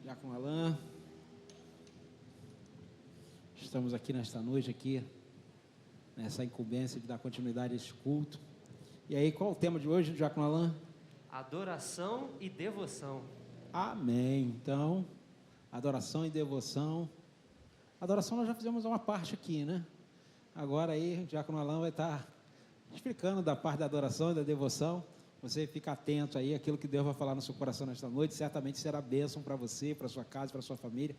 Diácono Alain, estamos aqui nesta noite, nessa incumbência de dar continuidade a esse culto. E aí, qual o tema de hoje, Diácono Alain? Adoração e devoção. Amém. Então, adoração e devoção. Adoração nós já fizemos uma parte aqui, né? Agora aí, o Diácono Alain vai estar explicando da parte da adoração e da devoção. Você fica atento aí, aquilo que Deus vai falar no seu coração nesta noite, certamente será bênção para você, para sua casa, para sua família.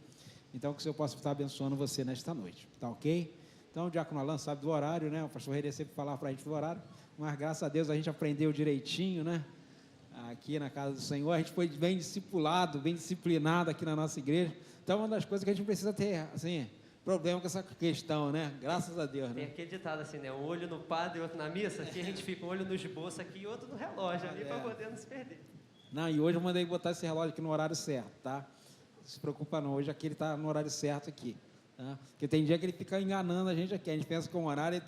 Então, que o Senhor possa estar abençoando você nesta noite, tá ok? Então, o Diácono Alain sabe do horário, né? O pastor Reria sempre falava para a gente do horário, mas graças a Deus a gente aprendeu direitinho, né? Aqui na casa do Senhor, a gente foi bem discipulado, bem disciplinado aqui na nossa igreja. Então, uma das coisas que a gente precisa ter, assim, problema com essa questão, né? Graças a Deus, né? Tem aquele ditado assim, né? Um olho no padre e outro na missa. Aqui a gente fica um olho no esboço aqui e outro no relógio ali para poder não se perder. Não, e hoje eu mandei botar esse relógio aqui no horário certo, tá? Não se preocupa não, hoje aqui ele está no horário certo aqui, tá? Porque tem dia que ele fica enganando a gente aqui, a gente pensa que o horário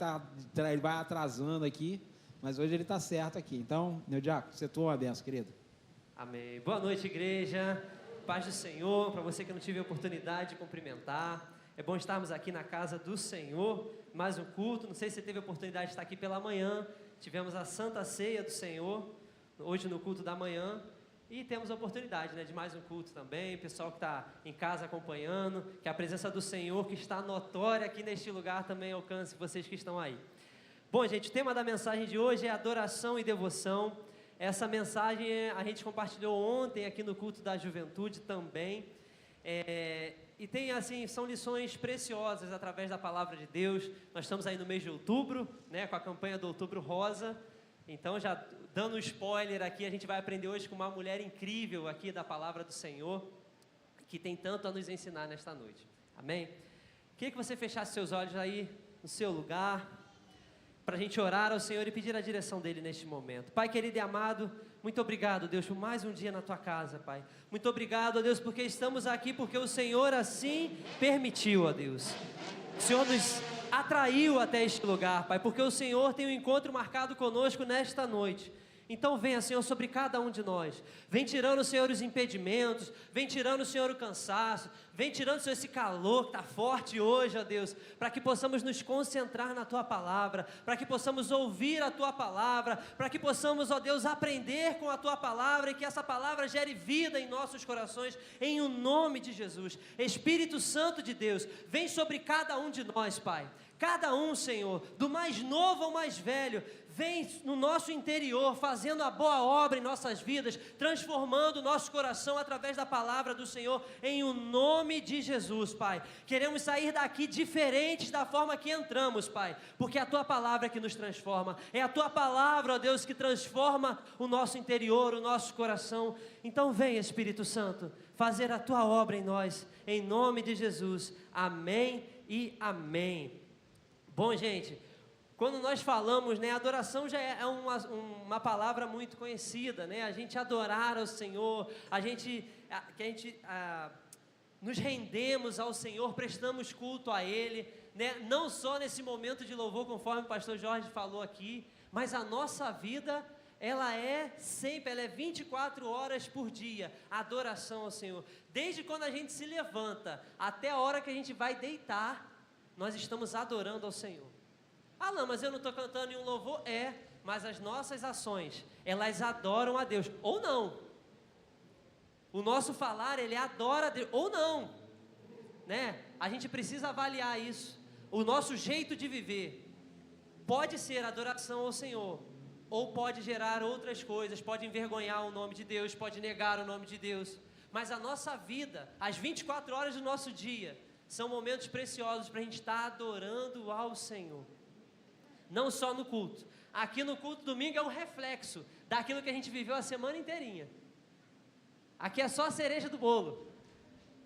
ele vai atrasando aqui, mas hoje ele está certo aqui. Então, meu diácono, você tua uma benção, querido. Amém. Boa noite, igreja. Paz do Senhor. Para você que não tive a oportunidade de cumprimentar, é bom estarmos aqui na casa do Senhor, mais um culto. Não sei se você teve a oportunidade de estar aqui pela manhã. Tivemos a Santa Ceia do Senhor, hoje no culto da manhã. E temos a oportunidade, né, de mais um culto também. O pessoal que está em casa acompanhando, que a presença do Senhor, que está notória aqui neste lugar, também alcance vocês que estão aí. Bom, gente, o tema da mensagem de hoje é adoração e devoção. Essa mensagem a gente compartilhou ontem aqui no culto da juventude também. E tem assim, são lições preciosas através da palavra de Deus. Nós estamos aí no mês de outubro, né, com a campanha do Outubro Rosa. Então, já dando um spoiler aqui, a gente vai aprender hoje com uma mulher incrível aqui da palavra do Senhor, que tem tanto a nos ensinar nesta noite. Amém? Queria que você fechasse seus olhos aí no seu lugar, para a gente orar ao Senhor e pedir a direção dEle neste momento. Pai querido e amado, muito obrigado, Deus, por mais um dia na Tua casa, Pai. Muito obrigado, Deus, porque estamos aqui, porque o Senhor assim permitiu, ó Deus. O Senhor nos atraiu até este lugar, Pai, porque o Senhor tem um encontro marcado conosco nesta noite. Então venha, Senhor, sobre cada um de nós. Vem tirando, Senhor, os impedimentos. Vem tirando, Senhor, o cansaço. Vem tirando, Senhor, esse calor que está forte hoje, ó Deus, para que possamos nos concentrar na Tua palavra, para que possamos ouvir a Tua palavra, para que possamos, ó Deus, aprender com a Tua palavra e que essa palavra gere vida em nossos corações, em o nome de Jesus. Espírito Santo de Deus, vem sobre cada um de nós, Pai. Cada um, Senhor, do mais novo ao mais velho, vem no nosso interior, fazendo a boa obra em nossas vidas, transformando o nosso coração através da palavra do Senhor, em o nome de Jesus, Pai. Queremos sair daqui diferentes da forma que entramos, Pai, porque é a Tua palavra que nos transforma, é a Tua palavra, ó Deus, que transforma o nosso interior, o nosso coração. Então vem, Espírito Santo, fazer a Tua obra em nós, em nome de Jesus. Amém e amém. Bom, gente, quando nós falamos, né, adoração já é uma palavra muito conhecida, né? A gente adorar ao Senhor, nos rendemos ao Senhor, prestamos culto a Ele, né? Não só nesse momento de louvor, conforme o pastor Jorge falou aqui, mas a nossa vida, ela é 24 horas por dia, adoração ao Senhor. Desde quando a gente se levanta até a hora que a gente vai deitar, nós estamos adorando ao Senhor. Ah, não, mas eu não estou cantando em um louvor. Mas as nossas ações, elas adoram a Deus, ou não. O nosso falar, ele adora a Deus, ou não, né? A gente precisa avaliar isso. O nosso jeito de viver pode ser adoração ao Senhor, ou pode gerar outras coisas, pode envergonhar o nome de Deus, pode negar o nome de Deus. Mas a nossa vida, as 24 horas do nosso dia, são momentos preciosos para a gente estar adorando ao Senhor. Não só no culto. Aqui no culto domingo é um reflexo daquilo que a gente viveu a semana inteirinha. Aqui é só a cereja do bolo.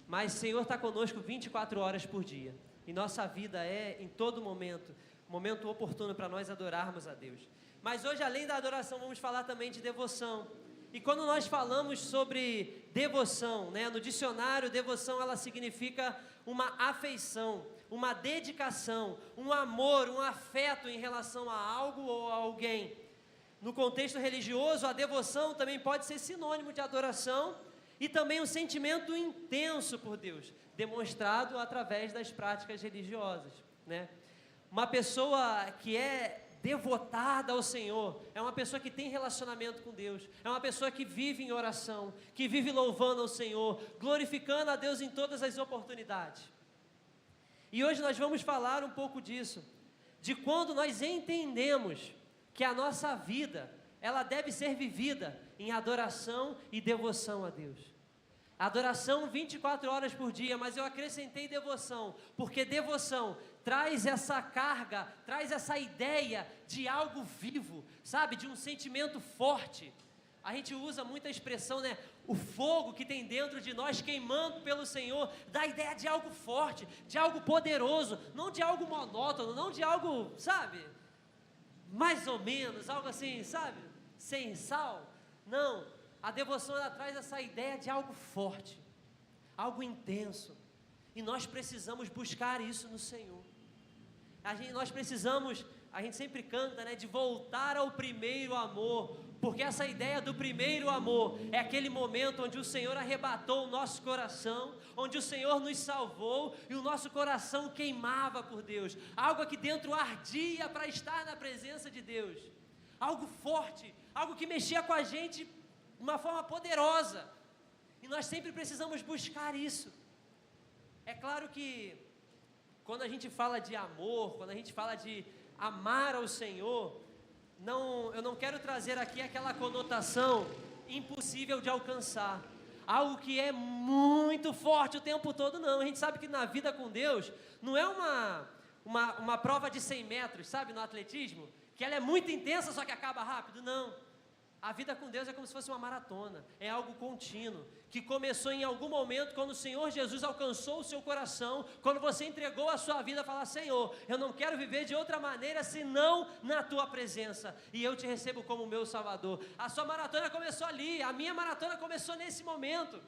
Mas o Senhor está conosco 24 horas por dia. E nossa vida é, em todo momento, momento oportuno para nós adorarmos a Deus. Mas hoje, além da adoração, vamos falar também de devoção. E quando nós falamos sobre devoção, né, no dicionário, devoção ela significa uma afeição, uma dedicação, um amor, um afeto em relação a algo ou a alguém. No contexto religioso, a devoção também pode ser sinônimo de adoração e também um sentimento intenso por Deus, demonstrado através das práticas religiosas, né? Uma pessoa que é devotada ao Senhor é uma pessoa que tem relacionamento com Deus, é uma pessoa que vive em oração, que vive louvando ao Senhor, glorificando a Deus em todas as oportunidades. E hoje nós vamos falar um pouco disso, de quando nós entendemos que a nossa vida, ela deve ser vivida em adoração e devoção a Deus. Adoração 24 horas por dia, mas eu acrescentei devoção, porque devoção traz essa carga, traz essa ideia de algo vivo, sabe? De um sentimento forte. A gente usa muita expressão, né? O fogo que tem dentro de nós queimando pelo Senhor, dá a ideia de algo forte, de algo poderoso, não de algo monótono, não de algo, sabe? Mais ou menos, algo assim, sabe? Sem sal. Não, a devoção ela traz essa ideia de algo forte, algo intenso. E nós precisamos buscar isso no Senhor. Nós precisamos, a gente sempre canta, né, de voltar ao primeiro amor, porque essa ideia do primeiro amor é aquele momento onde o Senhor arrebatou o nosso coração, onde o Senhor nos salvou e o nosso coração queimava por Deus, algo aqui dentro ardia para estar na presença de Deus, algo forte, algo que mexia com a gente de uma forma poderosa, e nós sempre precisamos buscar isso. É claro que quando a gente fala de amor, quando a gente fala de amar ao Senhor, eu não quero trazer aqui aquela conotação impossível de alcançar, algo que é muito forte o tempo todo, não. A gente sabe que na vida com Deus, não é uma prova de 100 metros, sabe, no atletismo, que ela é muito intensa, só que acaba rápido, não. A vida com Deus é como se fosse uma maratona, é algo contínuo, que começou em algum momento, quando o Senhor Jesus alcançou o seu coração, quando você entregou a sua vida, falar: Senhor, eu não quero viver de outra maneira, senão na Tua presença, e eu te recebo como meu Salvador. A sua maratona começou ali, a minha maratona começou nesse momento,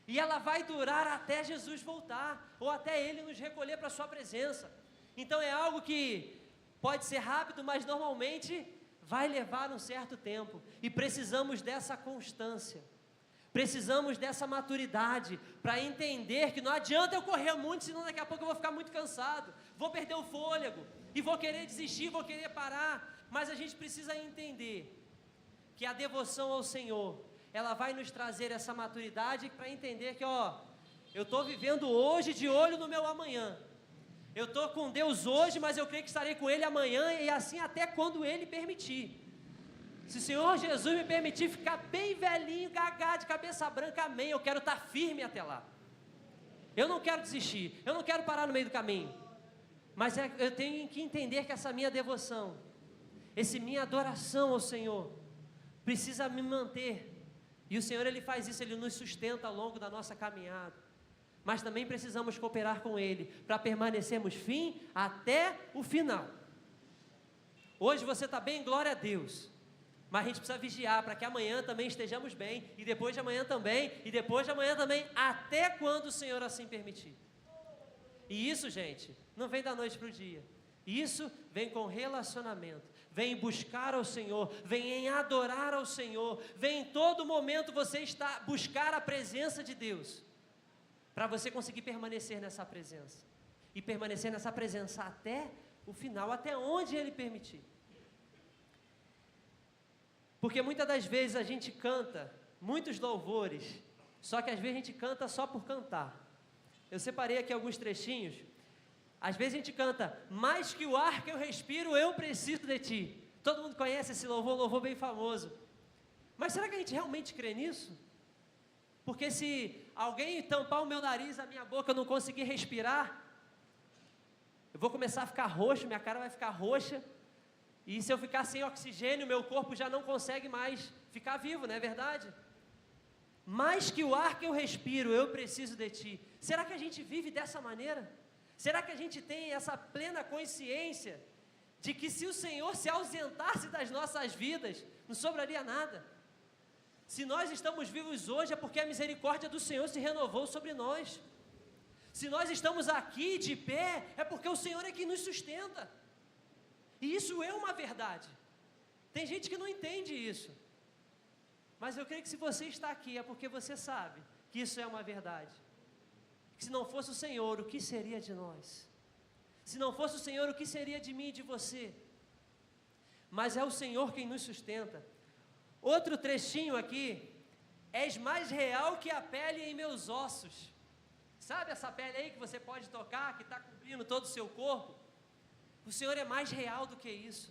e ela vai durar até Jesus voltar, ou até Ele nos recolher para a sua presença. Então é algo que pode ser rápido, mas normalmente vai levar um certo tempo, e precisamos dessa constância, precisamos dessa maturidade, para entender que não adianta eu correr muito, senão daqui a pouco eu vou ficar muito cansado, vou perder o fôlego, e vou querer desistir, vou querer parar, mas a gente precisa entender, que a devoção ao Senhor, ela vai nos trazer essa maturidade, para entender que, eu estou vivendo hoje de olho no meu amanhã, eu estou com Deus hoje, mas eu creio que estarei com Ele amanhã, e assim até quando Ele permitir. Se o Senhor Jesus me permitir ficar bem velhinho, gagá, de cabeça branca, amém, eu quero estar firme até lá. Eu não quero desistir, eu não quero parar no meio do caminho, mas eu tenho que entender que essa minha devoção, essa minha adoração ao Senhor, precisa me manter, e o Senhor Ele faz isso, Ele nos sustenta ao longo da nossa caminhada. Mas também precisamos cooperar com Ele, para permanecermos firmes até o final. Hoje você está bem, glória a Deus, mas a gente precisa vigiar, para que amanhã também estejamos bem, e depois de amanhã também, e depois de amanhã também, até quando o Senhor assim permitir. E isso, gente, não vem da noite para o dia, isso vem com relacionamento, vem em buscar ao Senhor, vem em adorar ao Senhor, vem em todo momento você buscar a presença de Deus, para você conseguir permanecer nessa presença, e permanecer nessa presença até o final, até onde Ele permitir. Porque muitas das vezes a gente canta muitos louvores, só que às vezes a gente canta só por cantar. Eu separei aqui alguns trechinhos. Às vezes a gente canta: mais que o ar que eu respiro, eu preciso de Ti. Todo mundo conhece esse louvor, um louvor bem famoso. Mas será que a gente realmente crê nisso? Porque se alguém tampar o meu nariz, a minha boca, eu não conseguir respirar, eu vou começar a ficar roxo, minha cara vai ficar roxa, e se eu ficar sem oxigênio, meu corpo já não consegue mais ficar vivo, não é verdade? Mais que o ar que eu respiro, eu preciso de Ti. Será que a gente vive dessa maneira? Será que a gente tem essa plena consciência de que se o Senhor se ausentasse das nossas vidas, não sobraria nada? Se nós estamos vivos hoje, é porque a misericórdia do Senhor se renovou sobre nós. Se nós estamos aqui de pé, é porque o Senhor é quem nos sustenta. E isso é uma verdade. Tem gente que não entende isso. Mas eu creio que se você está aqui é porque você sabe que isso é uma verdade. Que se não fosse o Senhor, o que seria de nós? Se não fosse o Senhor, o que seria de mim e de você? Mas é o Senhor quem nos sustenta. Outro trechinho aqui: és mais real que a pele em meus ossos. Sabe essa pele aí que você pode tocar, que está cobrindo todo o seu corpo? O Senhor é mais real do que isso.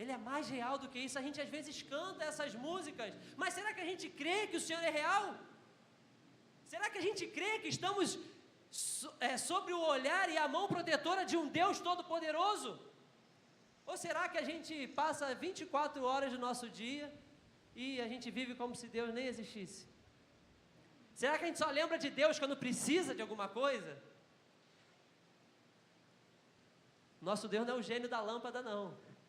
Ele é mais real do que isso. A gente às vezes canta essas músicas, mas será que a gente crê que o Senhor é real? Será que a gente crê que estamos sobre o olhar e a mão protetora de um Deus Todo-Poderoso? Ou será que a gente passa 24 horas do nosso dia e a gente vive como se Deus nem existisse? Será que a gente só lembra de Deus quando precisa de alguma coisa? Nosso Deus não é o gênio da lâmpada, não.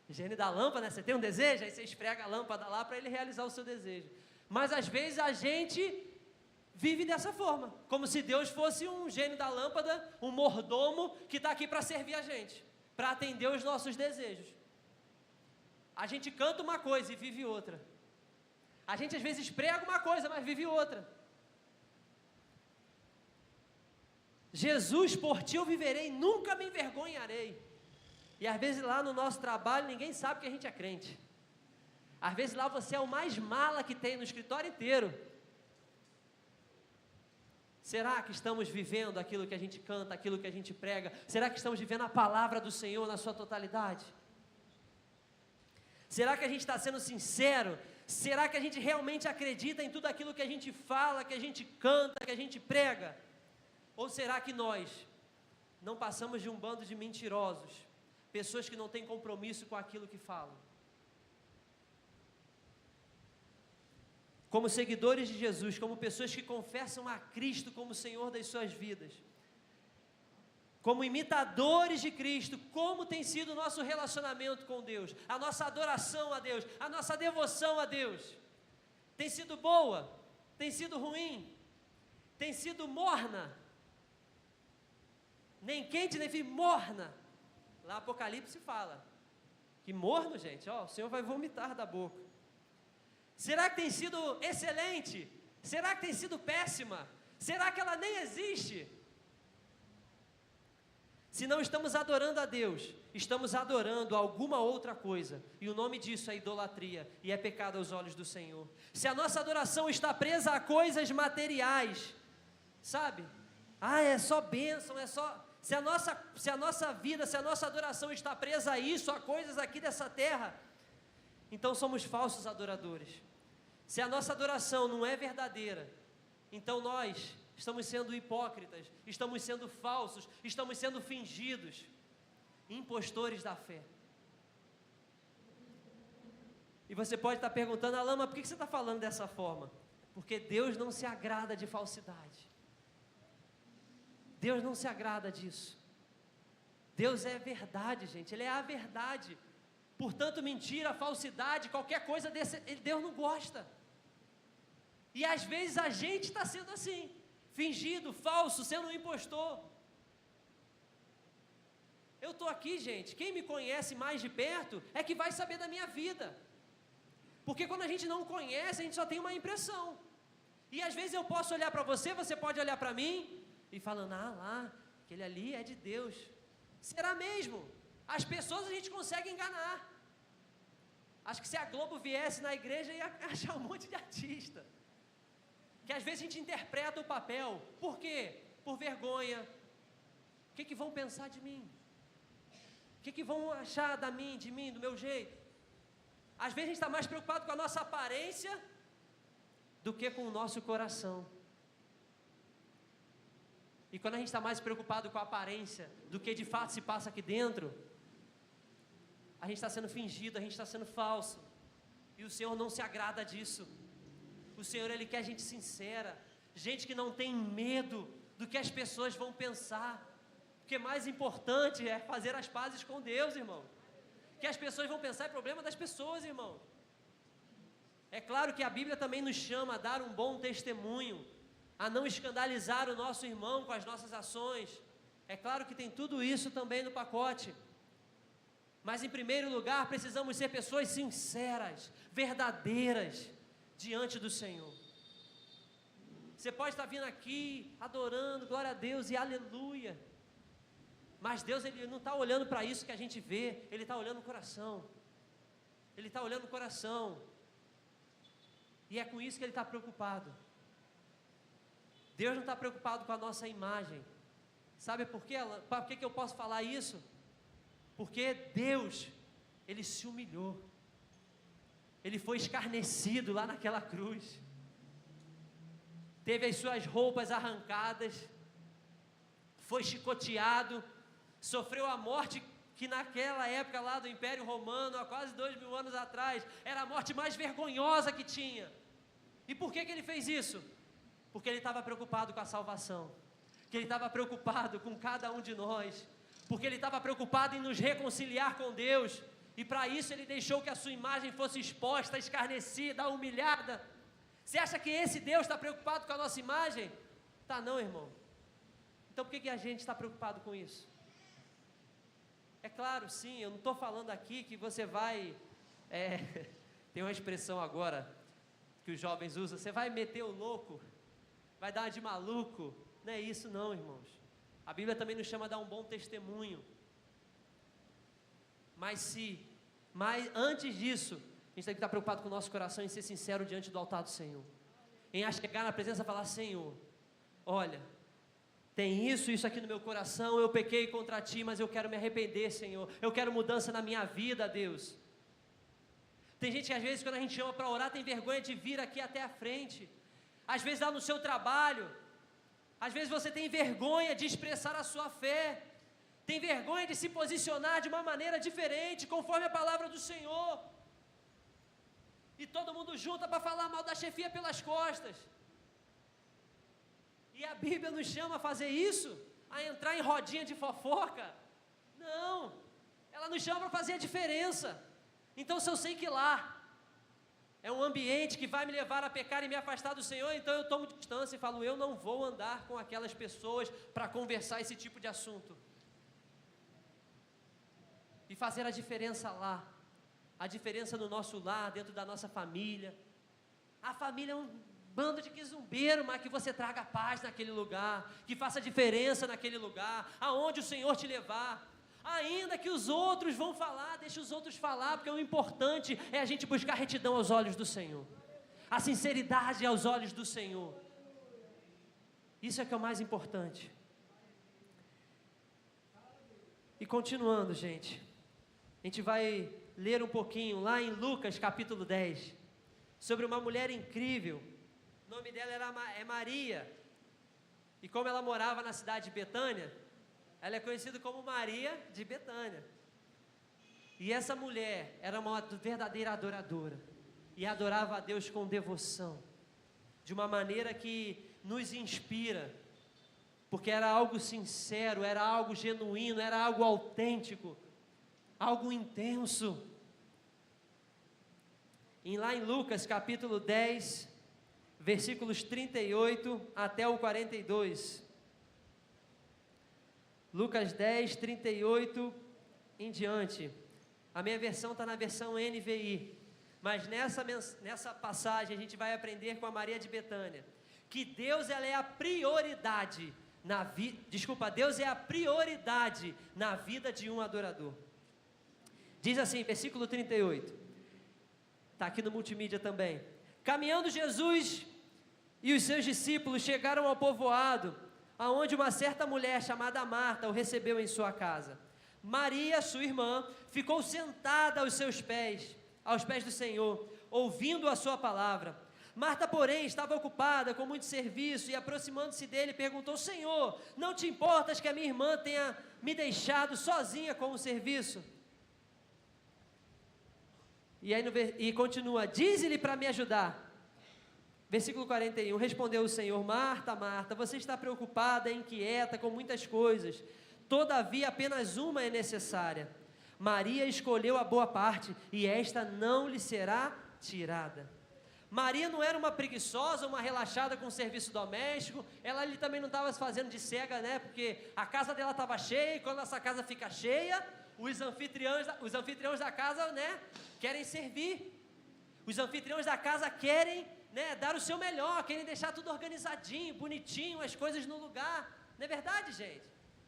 O gênio da lâmpada, né? Você tem um desejo, aí você esfrega a lâmpada lá para ele realizar o seu desejo. Mas às vezes a gente vive dessa forma, como se Deus fosse um gênio da lâmpada, um mordomo que está aqui para servir a gente, para atender os nossos desejos. A gente canta uma coisa e vive outra. A gente às vezes prega uma coisa, mas vive outra. Jesus, por ti eu viverei, nunca me envergonharei. E às vezes lá no nosso trabalho ninguém sabe que a gente é crente. Às vezes lá você é o mais mala que tem no escritório inteiro. Será que estamos vivendo aquilo que a gente canta, aquilo que a gente prega? Será que estamos vivendo a palavra do Senhor na sua totalidade? Será que a gente está sendo sincero? Será que a gente realmente acredita em tudo aquilo que a gente fala, que a gente canta, que a gente prega? Ou será que nós não passamos de um bando de mentirosos, pessoas que não têm compromisso com aquilo que falam? Como seguidores de Jesus, como pessoas que confessam a Cristo como Senhor das suas vidas, como imitadores de Cristo, como tem sido o nosso relacionamento com Deus, a nossa adoração a Deus, a nossa devoção a Deus? Tem sido boa? Tem sido ruim? Tem sido morna? Nem quente, nem frio, morna. Lá Apocalipse fala que morno, gente, ó, o Senhor vai vomitar da boca. Será que tem sido excelente? Será que tem sido péssima? Será que ela nem existe? Se não estamos adorando a Deus, estamos adorando alguma outra coisa, e o nome disso é idolatria, e é pecado aos olhos do Senhor. Se a nossa adoração está presa a coisas materiais, sabe? É só bênção, é só... Se a nossa vida, se a nossa adoração está presa a isso, a coisas aqui dessa terra, então somos falsos adoradores. Se a nossa adoração não é verdadeira, então nós estamos sendo hipócritas, estamos sendo falsos, estamos sendo fingidos, impostores da fé. E você pode estar perguntando: Alain, mas por que você está falando dessa forma? Porque Deus não se agrada de falsidade. Deus não se agrada disso. Deus é verdade, gente, Ele é a verdade. Portanto, mentira, falsidade, qualquer coisa desse, Deus não gosta. E às vezes a gente está sendo assim, fingido, falso, sendo um impostor. Eu estou aqui, gente, quem me conhece mais de perto é que vai saber da minha vida. Porque quando a gente não conhece, a gente só tem uma impressão. E às vezes eu posso olhar para você, você pode olhar para mim, e falando: lá, aquele ali é de Deus. Será mesmo? As pessoas a gente consegue enganar. Acho que se a Globo viesse na igreja, ia achar um monte de artista. Que às vezes a gente interpreta o papel. Por quê? Por vergonha. O que vão pensar de mim? O que vão achar de mim, do meu jeito? Às vezes a gente está mais preocupado com a nossa aparência do que com o nosso coração. E quando a gente está mais preocupado com a aparência do que de fato se passa aqui dentro, a gente está sendo fingido, a gente está sendo falso. E o Senhor não se agrada disso. O Senhor, Ele quer gente sincera, gente que não tem medo do que as pessoas vão pensar. Porque mais importante é fazer as pazes com Deus, irmão. Que as pessoas vão pensar é problema das pessoas, irmão. É claro que a Bíblia também nos chama a dar um bom testemunho, a não escandalizar o nosso irmão com as nossas ações. É claro que tem tudo isso também no pacote. Mas em primeiro lugar, precisamos ser pessoas sinceras, verdadeiras, diante do Senhor. Você pode estar vindo aqui, adorando, glória a Deus e aleluia. Mas Deus, Ele não está olhando para isso que a gente vê, Ele está olhando o coração. Ele está olhando o coração. E é com isso que Ele está preocupado. Deus não está preocupado com a nossa imagem. Sabe por quê? Por que eu posso falar isso? Porque Deus, Ele se humilhou. Ele foi escarnecido lá naquela cruz. Teve as suas roupas arrancadas. Foi chicoteado. Sofreu a morte que naquela época lá do Império Romano, há quase 2000 anos atrás, era a morte mais vergonhosa que tinha. E por que Ele fez isso? Porque Ele estava preocupado com a salvação. Que Ele estava preocupado com cada um de nós. Porque Ele estava preocupado em nos reconciliar com Deus. E para isso Ele deixou que a sua imagem fosse exposta, escarnecida, humilhada. Você acha que esse Deus está preocupado com a nossa imagem? Tá não, irmão. Então por que a gente está preocupado com isso? É claro, sim, eu não estou falando aqui que você vai... tem uma expressão agora que os jovens usam, você vai meter o louco, vai dar uma de maluco. Não é isso não, irmãos. A Bíblia também nos chama a dar um bom testemunho. Mas antes disso, a gente tem que estar preocupado com o nosso coração em ser sincero diante do altar do Senhor. Em chegar na presença e falar, Senhor, olha, tem isso aqui no meu coração, eu pequei contra Ti, mas eu quero me arrepender, Senhor. Eu quero mudança na minha vida, Deus. Tem gente que às vezes quando a gente chama para orar, tem vergonha de vir aqui até a frente. Às vezes lá no seu trabalho, às vezes você tem vergonha de expressar a sua fé. Tem vergonha de se posicionar de uma maneira diferente, conforme a palavra do Senhor. E todo mundo junta para falar mal da chefia pelas costas. E a Bíblia nos chama a fazer isso? A entrar em rodinha de fofoca? Não, ela nos chama para fazer a diferença. Então se eu sei que lá é um ambiente que vai me levar a pecar e me afastar do Senhor, então eu tomo distância e falo, eu não vou andar com aquelas pessoas para conversar esse tipo de assunto. E fazer a diferença lá, a diferença no nosso lar, dentro da nossa família. A família é um bando de quizumbeiro, mas que você traga paz naquele lugar, que faça diferença naquele lugar, aonde o Senhor te levar. Ainda que os outros vão falar, deixa os outros falar, porque o importante é a gente buscar retidão aos olhos do Senhor, a sinceridade aos olhos do Senhor. Isso é que é o mais importante. E continuando, gente, a gente vai ler um pouquinho lá em Lucas capítulo 10, sobre uma mulher incrível. O nome dela é Maria, e como ela morava na cidade de Betânia, ela é conhecida como Maria de Betânia. E essa mulher era uma verdadeira adoradora, e adorava a Deus com devoção, de uma maneira que nos inspira, porque era algo sincero, era algo genuíno, era algo autêntico, algo intenso. E lá em Lucas capítulo 10, versículos 38 até o 42. Lucas 10, 38 em diante. A minha versão está na versão NVI. Mas nessa passagem a gente vai aprender com a Maria de Betânia que Deus ela é a prioridade na vida. Deus é a prioridade na vida de um adorador. Diz assim, versículo 38. Está aqui no multimídia também. Caminhando Jesus e os seus discípulos chegaram ao povoado, aonde uma certa mulher chamada Marta o recebeu em sua casa. Maria, sua irmã, ficou sentada aos pés do Senhor, ouvindo a sua palavra. Marta, porém, estava ocupada com muito serviço e, aproximando-se dele, perguntou, Senhor, não te importas que a minha irmã tenha me deixado sozinha com o serviço? E continua, dize-lhe para me ajudar. Versículo 41, respondeu o Senhor, Marta, Marta, você está preocupada, inquieta com muitas coisas, todavia apenas uma é necessária. Maria escolheu a boa parte, e esta não lhe será tirada. Maria não era uma preguiçosa, uma relaxada com o serviço doméstico, ela ali também não estava se fazendo de cega, né, porque a casa dela estava cheia, e quando essa casa fica cheia, os anfitriões da casa, né, querem servir. Os anfitriões da casa querem, né, dar o seu melhor, querem deixar tudo organizadinho, bonitinho, as coisas no lugar. Não é verdade, gente?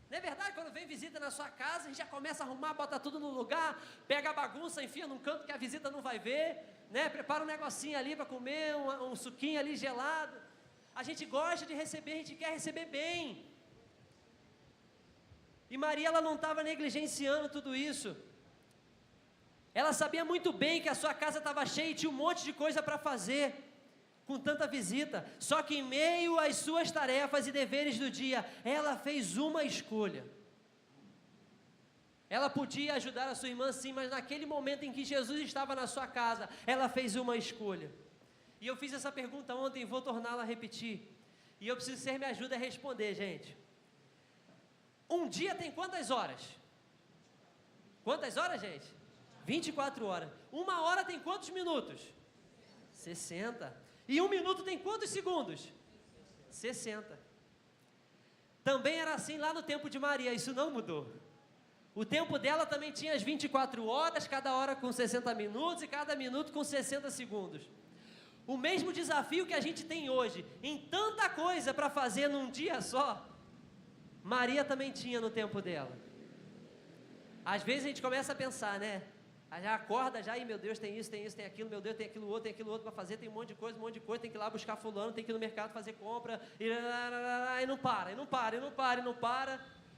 Não é verdade? Quando vem visita na sua casa, a gente já começa a arrumar, bota tudo no lugar, pega a bagunça, enfia num canto que a visita não vai ver, né? Prepara um negocinho ali para comer, um suquinho ali gelado. A gente gosta de receber, a gente quer receber bem. E Maria, ela não estava negligenciando tudo isso. Ela sabia muito bem que a sua casa estava cheia e tinha um monte de coisa para fazer, com tanta visita. Só que em meio às suas tarefas e deveres do dia, ela fez uma escolha. Ela podia ajudar a sua irmã sim, mas naquele momento em que Jesus estava na sua casa, ela fez uma escolha. E eu fiz essa pergunta ontem, vou torná-la a repetir. E eu preciso que você me ajude a responder, gente. Um dia tem quantas horas? Quantas horas, gente? 24 horas. Uma hora tem quantos minutos? 60. E um minuto tem quantos segundos? 60. Também era assim lá no tempo de Maria, isso não mudou. O tempo dela também tinha as 24 horas, cada hora com 60 minutos e cada minuto com 60 segundos. O mesmo desafio que a gente tem hoje, em tanta coisa para fazer num dia só, Maria também tinha no tempo dela. Às vezes a gente começa a pensar, né? Já acorda, já, e meu Deus, tem isso, tem aquilo, meu Deus, tem aquilo outro para fazer, tem um monte de coisa, tem que ir lá buscar fulano, tem que ir no mercado fazer compra, e não para.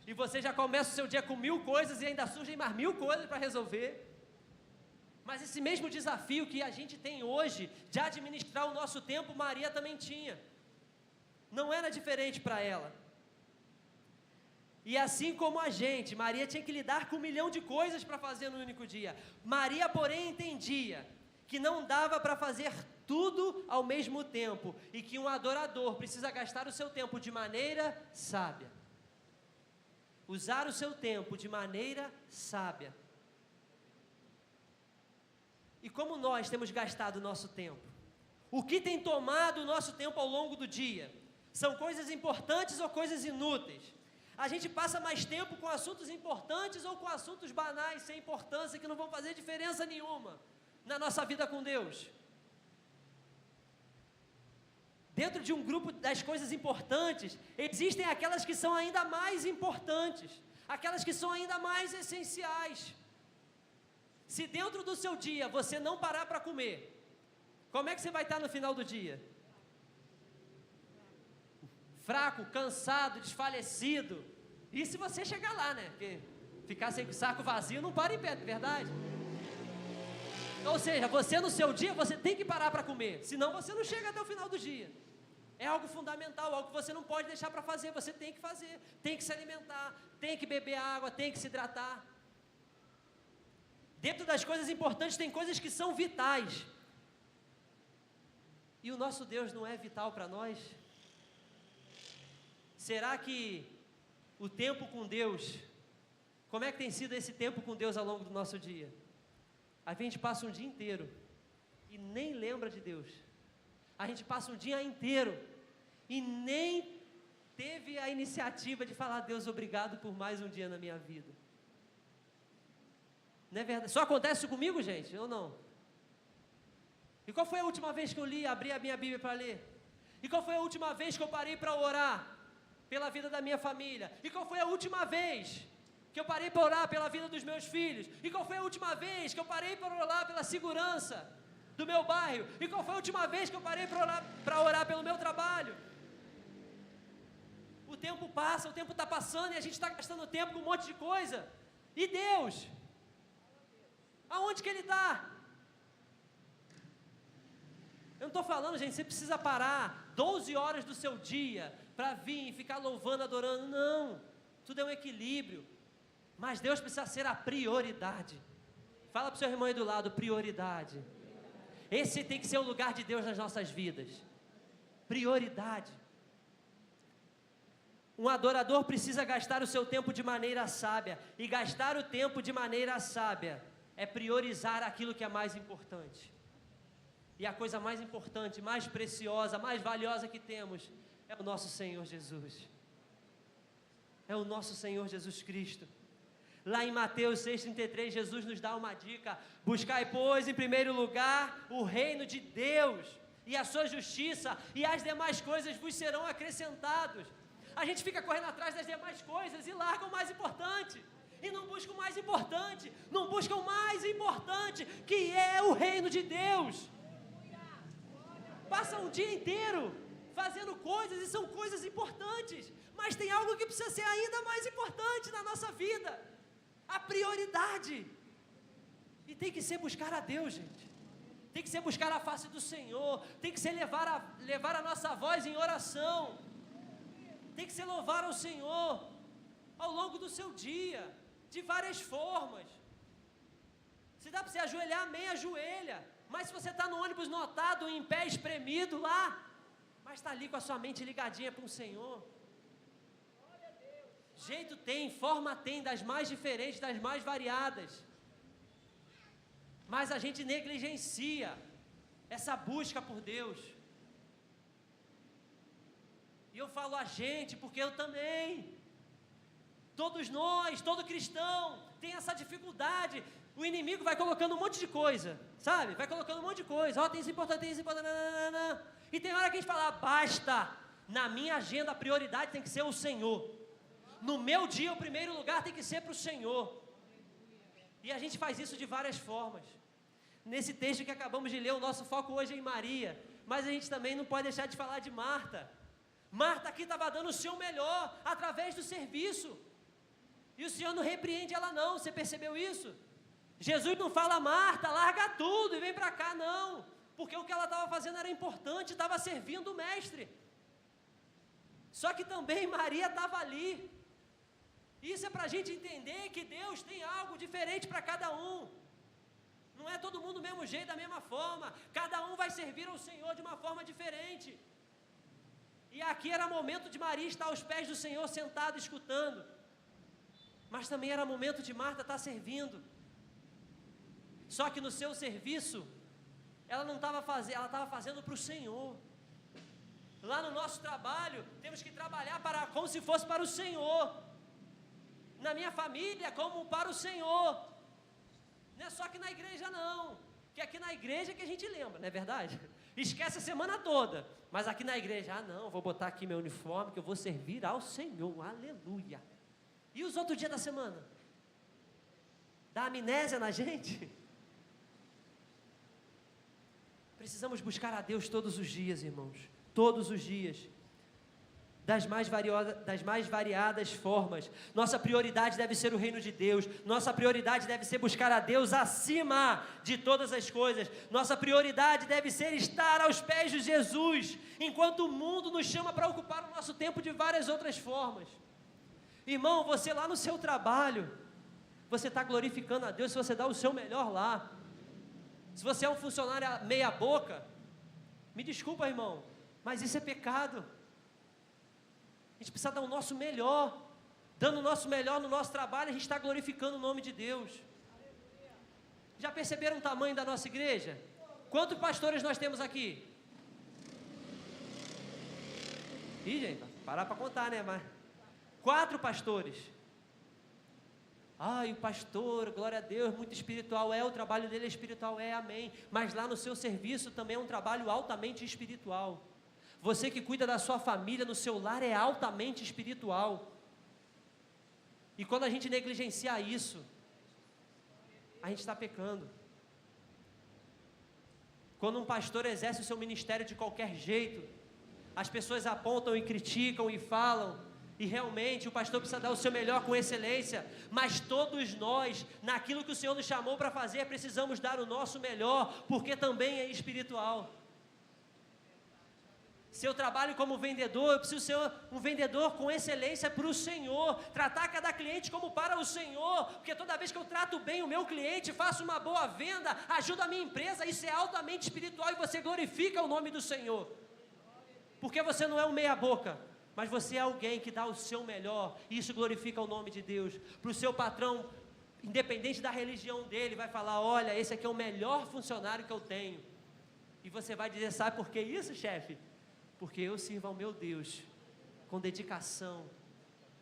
E você já começa o seu dia com 1000 coisas e ainda surgem mais 1000 coisas para resolver. Mas esse mesmo desafio que a gente tem hoje, de administrar o nosso tempo, Maria também tinha. Não era diferente para ela. E assim como a gente, Maria tinha que lidar com 1 milhão de coisas para fazer no único dia. Maria, porém, entendia que não dava para fazer tudo ao mesmo tempo e que um adorador precisa gastar o seu tempo de maneira sábia. Usar o seu tempo de maneira sábia. E como nós temos gastado o nosso tempo? O que tem tomado o nosso tempo ao longo do dia? São coisas importantes ou coisas inúteis? A gente passa mais tempo com assuntos importantes ou com assuntos banais, sem importância, que não vão fazer diferença nenhuma na nossa vida com Deus. Dentro de um grupo das coisas importantes, existem aquelas que são ainda mais importantes, aquelas que são ainda mais essenciais. Se dentro do seu dia você não parar para comer, como é que você vai estar no final do dia? Fraco, cansado, desfalecido. E se você chegar lá, né? Porque ficar sem saco vazio não para em pé, verdade? Ou seja, você no seu dia, você tem que parar para comer, senão você não chega até o final do dia. É algo fundamental, algo que você não pode deixar para fazer, você tem que fazer, tem que se alimentar, tem que beber água, tem que se hidratar. Dentro das coisas importantes tem coisas que são vitais. E o nosso Deus não é vital para nós? Será que o tempo com Deus, como é que tem sido esse tempo com Deus ao longo do nosso dia? A gente passa um dia inteiro e nem lembra de Deus. A gente passa um dia inteiro e nem teve a iniciativa de falar: Deus, obrigado por mais um dia na minha vida. Não é verdade? Só acontece comigo, gente, ou não? E qual foi a última vez que eu abri a minha Bíblia para ler? E qual foi a última vez que eu parei para orar pela vida da minha família? E qual foi a última vez que eu parei para orar pela vida dos meus filhos? E qual foi a última vez que eu parei para orar pela segurança do meu bairro? E qual foi a última vez que eu parei para orar pelo meu trabalho? O tempo passa, o tempo está passando e a gente está gastando tempo com um monte de coisa. E Deus? Aonde que Ele está? Eu não estou falando, gente, você precisa parar 12 horas do seu dia para vir e ficar louvando, adorando. Não, tudo é um equilíbrio. Mas Deus precisa ser a prioridade. Fala para o seu irmão aí do lado: prioridade. Esse tem que ser o lugar de Deus nas nossas vidas. Prioridade. Um adorador precisa gastar o seu tempo de maneira sábia. E gastar o tempo de maneira sábia é priorizar aquilo que é mais importante. E a coisa mais importante, mais preciosa, mais valiosa que temos é o nosso Senhor Jesus. É o nosso Senhor Jesus Cristo. Lá em Mateus 6,33, Jesus nos dá uma dica: buscai, pois, em primeiro lugar, o reino de Deus e a sua justiça, e as demais coisas vos serão acrescentadas. A gente fica correndo atrás das demais coisas e larga o mais importante, e não busca o mais importante, não busca o mais importante, que é o reino de Deus. Passa um dia inteiro fazendo coisas, e são coisas importantes, mas tem algo que precisa ser ainda mais importante na nossa vida: a prioridade. E tem que ser buscar a Deus, gente. Tem que ser buscar a face do Senhor, tem que ser levar a nossa voz em oração, tem que ser louvar ao Senhor ao longo do seu dia, de várias formas. Se dá para você ajoelhar, amém, ajoelha. Mas se você está no ônibus notado, em pé, espremido lá, mas está ali com a sua mente ligadinha para o Senhor. Jeito tem, forma tem, das mais diferentes, das mais variadas. Mas a gente negligencia essa busca por Deus. E eu falo a gente, porque eu também. Todos nós, todo cristão tem essa dificuldade. O inimigo vai colocando um monte de coisa, sabe? Vai colocando um monte de coisa. Ó, tem isso importante, tem isso importante. Nananana. E tem hora que a gente fala: basta. Na minha agenda a prioridade tem que ser o Senhor. No meu dia o primeiro lugar tem que ser para o Senhor. E a gente faz isso de várias formas. Nesse texto que acabamos de ler, o nosso foco hoje é em Maria, mas a gente também não pode deixar de falar de Marta. Marta aqui estava dando o seu melhor através do serviço, e o Senhor não repreende ela não. Você percebeu isso? Jesus não fala: Marta, larga tudo e vem para cá, não, porque o que ela estava fazendo era importante, estava servindo o mestre. Só que também Maria estava ali. Isso é para a gente entender que Deus tem algo diferente para cada um. Não é todo mundo do mesmo jeito, da mesma forma. Cada um vai servir ao Senhor de uma forma diferente. E aqui era momento de Maria estar aos pés do Senhor, sentada, escutando. Mas também era momento de Marta estar servindo. Só que no seu serviço, ela não estava fazendo, ela estava fazendo para o Senhor. Lá no nosso trabalho, temos que trabalhar como se fosse para o Senhor. Na minha família, como para o Senhor. Não é só aqui na igreja não, que aqui na igreja que a gente lembra, não é verdade? Esquece a semana toda, mas aqui na igreja, não, vou botar aqui meu uniforme que eu vou servir ao Senhor, aleluia. E os outros dias da semana? Dá amnésia na gente? Precisamos buscar a Deus todos os dias, irmãos, todos os dias. Das mais variadas formas. Nossa prioridade deve ser o reino de Deus. Nossa prioridade deve ser buscar a Deus acima de todas as coisas. Nossa prioridade deve ser estar aos pés de Jesus, enquanto o mundo nos chama para ocupar o nosso tempo de várias outras formas. Irmão, você lá no seu trabalho, você está glorificando a Deus se você dá o seu melhor lá. Se você é um funcionário meia boca, me desculpa, irmão, mas isso é pecado. A gente precisa dar o nosso melhor. Dando o nosso melhor no nosso trabalho, a gente está glorificando o nome de Deus. Já perceberam o tamanho da nossa igreja? Quantos pastores nós temos aqui? Ih, gente, parar para contar, né? Mas 4 pastores. Ai, o pastor, glória a Deus, muito espiritual. O trabalho dele é espiritual, amém. Mas lá no seu serviço também é um trabalho altamente espiritual. Você que cuida da sua família no seu lar é altamente espiritual. E quando a gente negligencia isso, a gente está pecando. Quando um pastor exerce o seu ministério de qualquer jeito, as pessoas apontam e criticam e falam, e realmente o pastor precisa dar o seu melhor com excelência, mas todos nós, naquilo que o Senhor nos chamou para fazer, precisamos dar o nosso melhor, porque também é espiritual. Se eu trabalho como vendedor, eu preciso ser um vendedor com excelência para o Senhor, tratar cada cliente como para o Senhor, porque toda vez que eu trato bem o meu cliente, faço uma boa venda, ajudo a minha empresa, isso é altamente espiritual e você glorifica o nome do Senhor, porque você não é um meia boca, mas você é alguém que dá o seu melhor, e isso glorifica o nome de Deus. Para o seu patrão, independente da religião dele, vai falar: olha, esse aqui é o melhor funcionário que eu tenho, e você vai dizer: sabe por que isso, chefe? Porque eu sirvo ao meu Deus, com dedicação,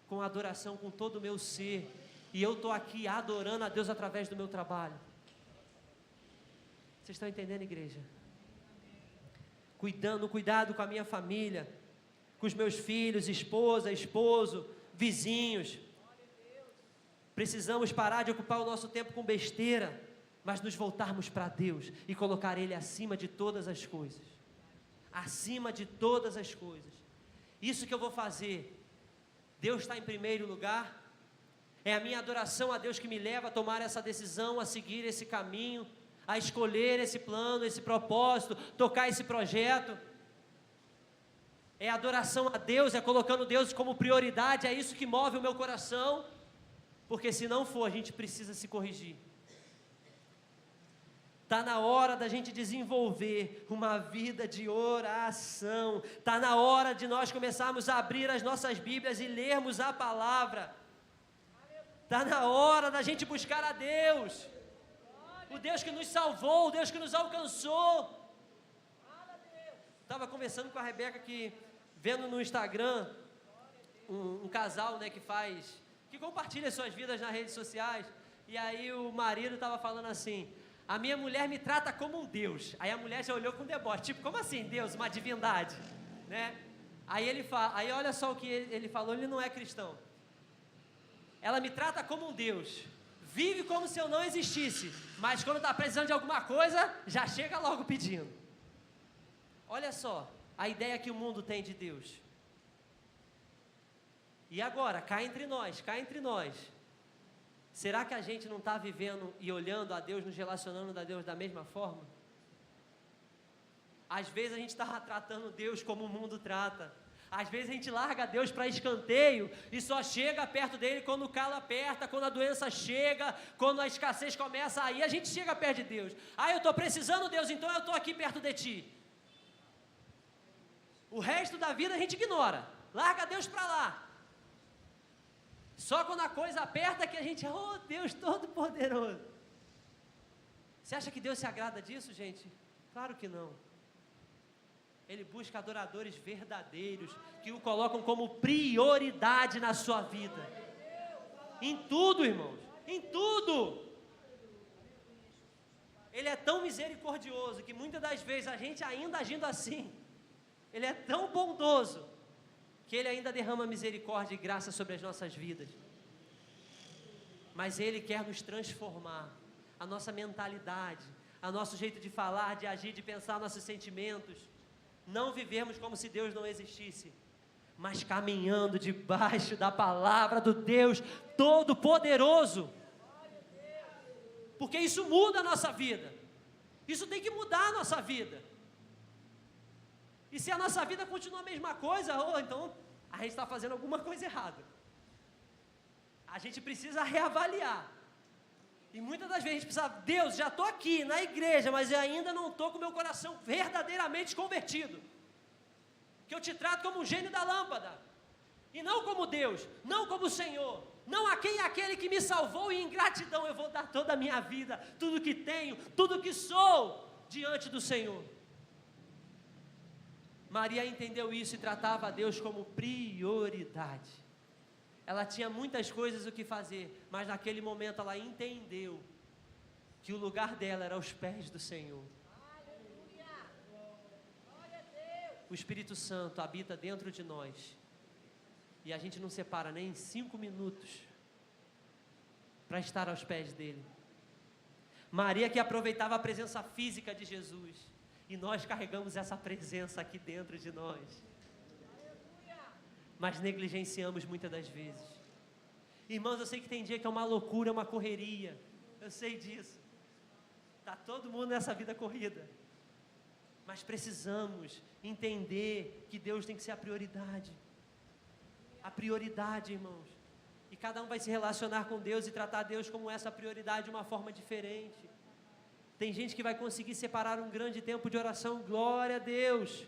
com adoração, com todo o meu ser, E eu estou aqui adorando a Deus através do meu trabalho. Vocês estão entendendo, igreja? Cuidado com a minha família, com os meus filhos, esposa, esposo, vizinhos. Precisamos parar de ocupar o nosso tempo com besteira, mas nos voltarmos para Deus e colocar Ele acima de todas as coisas. Acima de todas as coisas. Isso que eu vou fazer, Deus está em primeiro lugar. É a minha adoração a Deus que me leva a tomar essa decisão, a seguir esse caminho, a escolher esse plano, esse propósito, tocar esse projeto. É adoração a Deus, é colocando Deus como prioridade, é isso que move o meu coração, porque se não for, a gente precisa se corrigir. Está na hora da gente desenvolver uma vida de oração, está na hora de nós começarmos a abrir as nossas Bíblias e lermos a palavra, está na hora da gente buscar a Deus, o Deus que nos salvou, o Deus que nos alcançou. Estava conversando com a Rebeca que, vendo no Instagram, um casal, né, que compartilha suas vidas nas redes sociais, e aí o marido estava falando assim: a minha mulher me trata como um Deus. Aí a mulher já olhou com deboche, tipo, como assim Deus, uma divindade, né? Aí olha só o que ele falou, ele não é cristão. Ela me trata como um Deus, vive como se eu não existisse, mas quando está precisando de alguma coisa, já chega logo pedindo. Olha só, a ideia que o mundo tem de Deus. E agora, cá entre nós, será que a gente não está vivendo e olhando a Deus, nos relacionando a Deus da mesma forma? Às vezes a gente está tratando Deus como o mundo trata. Às vezes a gente larga Deus para escanteio e só chega perto dele quando o calo aperta, quando a doença chega, quando a escassez começa, aí a gente chega perto de Deus. Eu estou precisando, Deus, então eu estou aqui perto de ti. O resto da vida a gente ignora, larga Deus para lá. Só quando a coisa aperta que a gente, oh Deus Todo-Poderoso. Você acha que Deus se agrada disso, gente? Claro que não. Ele busca adoradores verdadeiros, que o colocam como prioridade na sua vida. Em tudo, irmãos, em tudo. Ele é tão misericordioso, que muitas das vezes a gente ainda agindo assim, Ele é tão bondoso, que Ele ainda derrama misericórdia e graça sobre as nossas vidas. Mas Ele quer nos transformar, a nossa mentalidade, a nosso jeito de falar, de agir, de pensar, nossos sentimentos. Não vivemos como se Deus não existisse, mas caminhando debaixo da palavra do Deus Todo-Poderoso. Porque isso muda a nossa vida. Isso tem que mudar a nossa vida. E se a nossa vida continua a mesma coisa, então a gente está fazendo alguma coisa errada. A gente precisa reavaliar. E muitas das vezes a gente precisa, Deus, já estou aqui na igreja, mas eu ainda não estou com o meu coração verdadeiramente convertido. Que eu te trato como um gênio da lâmpada. E não como Deus, não como o Senhor. Não a quem é aquele que me salvou, e em gratidão eu vou dar toda a minha vida, tudo que tenho, tudo que sou, diante do Senhor. Maria entendeu isso e tratava a Deus como prioridade. Ela tinha muitas coisas o que fazer, mas naquele momento ela entendeu que o lugar dela era aos pés do Senhor. O Espírito Santo habita dentro de nós, e a gente não separa nem 5 minutos para estar aos pés dele. Maria que aproveitava a presença física de Jesus, e nós carregamos essa presença aqui dentro de nós, mas negligenciamos muitas das vezes. Irmãos, eu sei que tem dia que é uma loucura, uma correria, eu sei disso, está todo mundo nessa vida corrida, mas precisamos entender que Deus tem que ser a prioridade, irmãos, e cada um vai se relacionar com Deus e tratar Deus como essa prioridade de uma forma diferente. Tem gente que vai conseguir separar um grande tempo de oração, glória a Deus.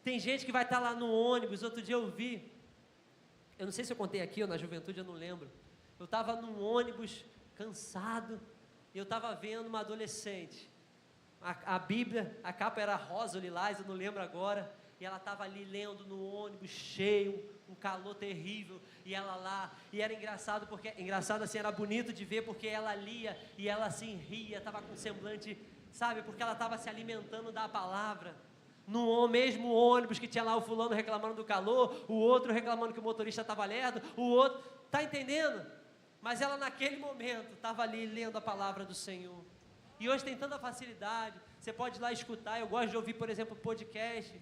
Tem gente que vai estar lá no ônibus. Outro dia eu vi, eu não sei se eu contei aqui ou na juventude, eu não lembro. Eu estava num ônibus, cansado, e eu estava vendo uma adolescente. A Bíblia, a capa era rosa ou lilás, eu não lembro agora. e ela estava ali lendo no ônibus cheio, um calor terrível, e ela lá, e era engraçado, porque, engraçado assim, era bonito de ver, porque ela lia, e ela assim ria, estava com semblante, sabe, porque ela estava se alimentando da palavra, no mesmo ônibus que tinha lá o fulano reclamando do calor, o outro reclamando que o motorista estava lerdo, o outro, tá entendendo? Mas ela naquele momento estava ali lendo a palavra do Senhor, e hoje tem tanta facilidade, você pode ir lá escutar, eu gosto de ouvir, por exemplo, podcast,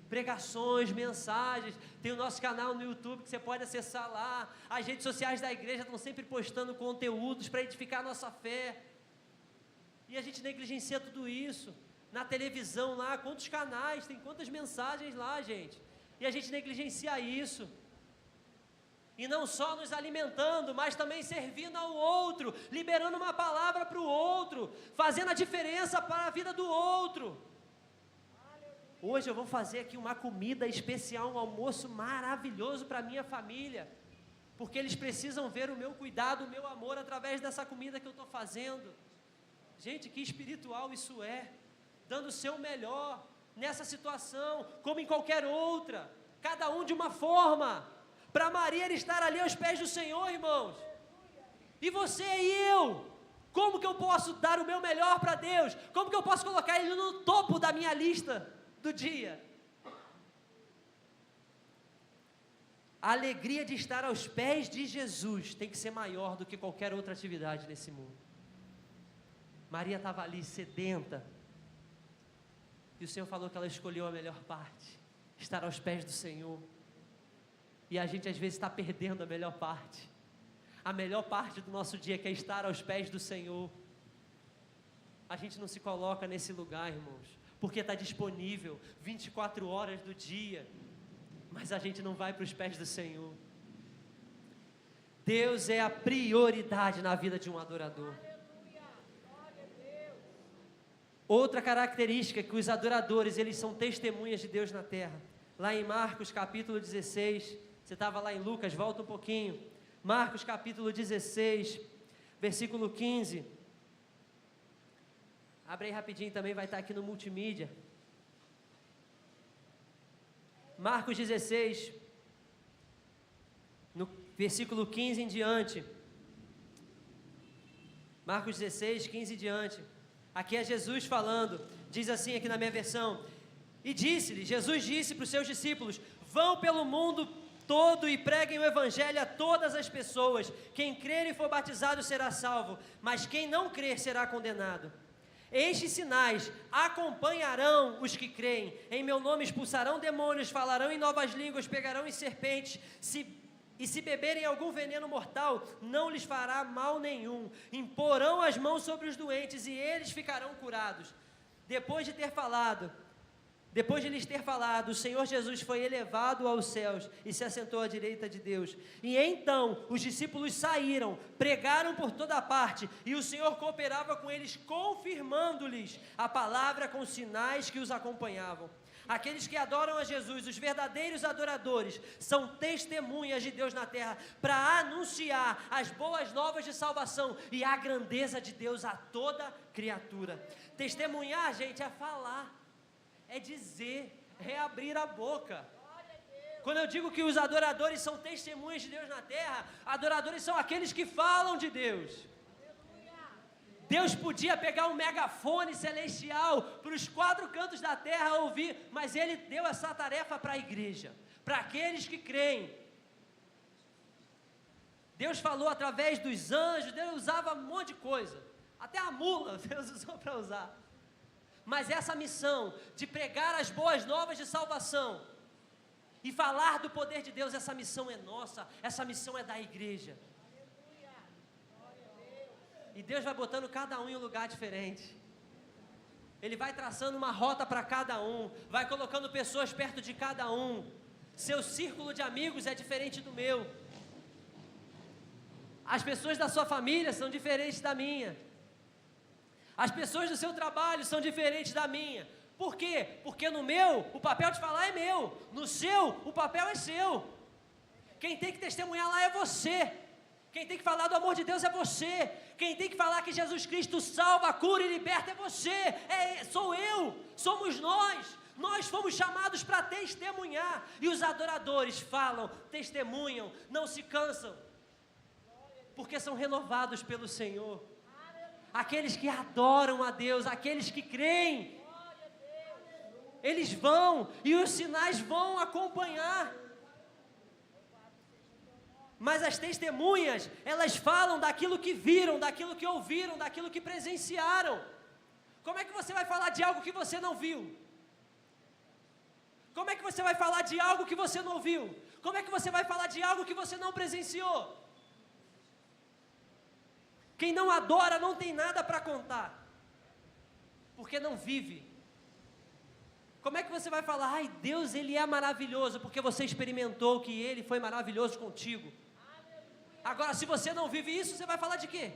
pregações, mensagens, tem o nosso canal no YouTube que você pode acessar lá, as redes sociais da igreja estão sempre postando conteúdos para edificar a nossa fé, e a gente negligencia tudo isso, na televisão lá, quantos canais, tem quantas mensagens lá, gente, e a gente negligencia isso, e não só nos alimentando, mas também servindo ao outro, liberando uma palavra para o outro, fazendo a diferença para a vida do outro. Hoje eu vou fazer aqui uma comida especial, um almoço maravilhoso para a minha família, porque eles precisam ver o meu cuidado, o meu amor através dessa comida que eu estou fazendo. Gente, que espiritual isso é, dando o seu melhor nessa situação, como em qualquer outra, cada um de uma forma, para Maria estar ali aos pés do Senhor, irmãos, e você e eu, como que eu posso dar o meu melhor para Deus, como que eu posso colocar Ele no topo da minha lista do dia? A alegria de estar aos pés de Jesus tem que ser maior do que qualquer outra atividade nesse mundo. Maria estava ali sedenta, e o Senhor falou que ela escolheu a melhor parte, estar aos pés do Senhor, e a gente às vezes está perdendo a melhor parte do nosso dia, que é estar aos pés do Senhor. A gente não se coloca nesse lugar, irmãos, porque está disponível 24 horas do dia, mas a gente não vai para os pés do Senhor. Deus é a prioridade na vida de um adorador. Outra característica é que os adoradores, eles são testemunhas de Deus na terra. Lá em Marcos capítulo 16, você estava lá em Lucas, volta um pouquinho. Marcos capítulo 16, versículo 15. Abre aí rapidinho, também vai estar aqui no multimídia. Marcos 16, no versículo 15 em diante. Marcos 16, 15 em diante. Aqui é Jesus falando, diz assim aqui na minha versão: e disse-lhe, Jesus disse para os seus discípulos: vão pelo mundo todo e preguem o evangelho a todas as pessoas. Quem crer e for batizado será salvo, mas quem não crer será condenado. Estes sinais acompanharão os que creem. Em meu nome expulsarão demônios, falarão em novas línguas, pegarão em serpentes, e se beberem algum veneno mortal, não lhes fará mal nenhum. Imporão as mãos sobre os doentes e eles ficarão curados. Depois de lhes ter falado, o Senhor Jesus foi elevado aos céus e se assentou à direita de Deus. E então os discípulos saíram, pregaram por toda parte, e o Senhor cooperava com eles, confirmando-lhes a palavra com sinais que os acompanhavam. Aqueles que adoram a Jesus, os verdadeiros adoradores, são testemunhas de Deus na terra, para anunciar as boas novas de salvação e a grandeza de Deus a toda criatura. Testemunhar, gente, é falar, é dizer, é abrir a boca. Quando eu digo que os adoradores são testemunhas de Deus na terra, adoradores são aqueles que falam de Deus. Deus podia pegar um megafone celestial para os 4 cantos da terra ouvir, mas Ele deu essa tarefa para a igreja, para aqueles que creem. Deus falou através dos anjos, Deus usava um monte de coisa, até a mula Deus usou para usar. Mas essa missão de pregar as boas novas de salvação e falar do poder de Deus, essa missão é nossa, essa missão é da igreja. E Deus vai botando cada um em um lugar diferente. Ele vai traçando uma rota para cada um, vai colocando pessoas perto de cada um. Seu círculo de amigos é diferente do meu. As pessoas da sua família são diferentes da minha. As pessoas do seu trabalho são diferentes da minha. Por quê? Porque no meu, o papel de falar é meu. No seu, o papel é seu. Quem tem que testemunhar lá é você. Quem tem que falar do amor de Deus é você. Quem tem que falar que Jesus Cristo salva, cura e liberta é você. Sou eu. Somos nós. Nós fomos chamados para testemunhar. E os adoradores falam, testemunham, não se cansam, porque são renovados pelo Senhor. Aqueles que adoram a Deus, aqueles que creem, eles vão e os sinais vão acompanhar. Mas as testemunhas, elas falam daquilo que viram, daquilo que ouviram, daquilo que presenciaram. Como é que você vai falar de algo que você não viu? Como é que você vai falar de algo que você não ouviu? Como é que você vai falar de algo que você não presenciou? Quem não adora não tem nada para contar, porque não vive. Como é que você vai falar, ai, Deus, Ele é maravilhoso, porque você experimentou que Ele foi maravilhoso contigo? Agora, se você não vive isso, você vai falar de quê?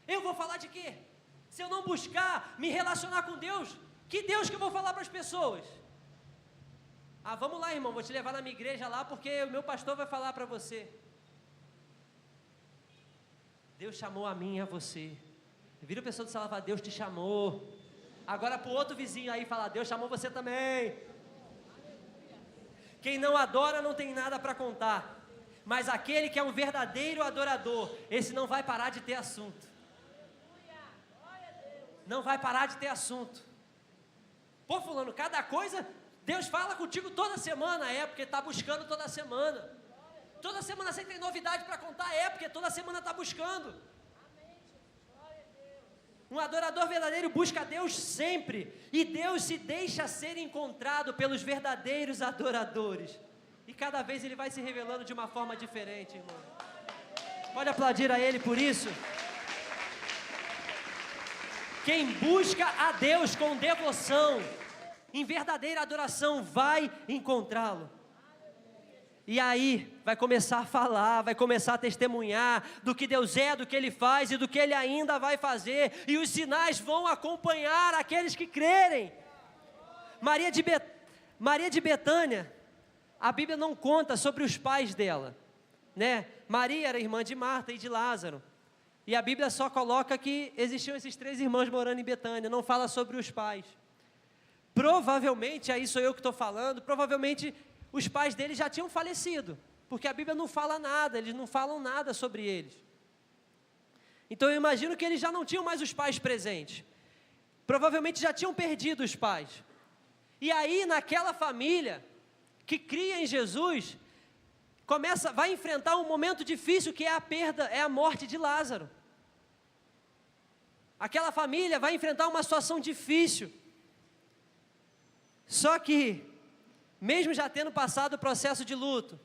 Eu vou falar de quê? Se eu não buscar me relacionar com Deus, que Deus que eu vou falar para as pessoas? Ah, vamos lá, irmão, vou te levar na minha igreja lá, porque o meu pastor vai falar para você. Deus chamou a mim e a você. Vira a pessoa do salão e fala, Deus te chamou. Agora para o outro vizinho aí fala, Deus chamou você também. Quem não adora não tem nada para contar. Mas aquele que é um verdadeiro adorador, esse não vai parar de ter assunto. Não vai parar de ter assunto. Pô, fulano, cada coisa, Deus fala contigo toda semana. É, porque está buscando toda semana. Toda semana você tem novidade para contar, é, porque toda semana está buscando. Um adorador verdadeiro busca Deus sempre, e Deus se deixa ser encontrado pelos verdadeiros adoradores, e cada vez Ele vai se revelando de uma forma diferente, irmão. Pode aplaudir a Ele por isso? Quem busca a Deus com devoção, em verdadeira adoração, vai encontrá-lo. E aí, vai começar a falar, vai começar a testemunhar do que Deus é, do que Ele faz e do que Ele ainda vai fazer. E os sinais vão acompanhar aqueles que crerem. Maria de Betânia, a Bíblia não conta sobre os pais dela, né? Maria era irmã de Marta e de Lázaro. E a Bíblia só coloca que existiam esses 3 irmãos morando em Betânia, não fala sobre os pais. Provavelmente, aí sou eu que estou falando, provavelmente os pais deles já tinham falecido, porque a Bíblia não fala nada, eles não falam nada sobre eles. Então eu imagino que eles já não tinham mais os pais presentes, provavelmente já tinham perdido os pais. E aí naquela família que cria em Jesus, vai enfrentar um momento difícil, que é a perda, é a morte de Lázaro. Aquela família vai enfrentar uma situação difícil. Só que, mesmo já tendo passado o processo de luto,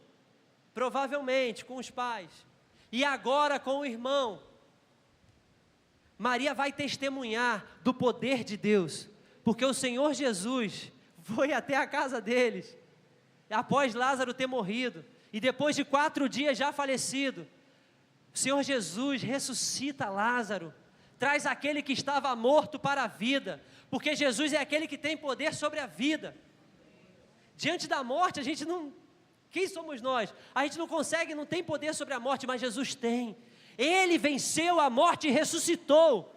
provavelmente com os pais, e agora com o irmão, Maria vai testemunhar do poder de Deus, porque o Senhor Jesus foi até a casa deles, após Lázaro ter morrido, e depois de 4 dias já falecido, o Senhor Jesus ressuscita Lázaro, traz aquele que estava morto para a vida, porque Jesus é aquele que tem poder sobre a vida. Diante da morte, a gente não... Quem somos nós? A gente não consegue, não tem poder sobre a morte, mas Jesus tem. Ele venceu a morte e ressuscitou.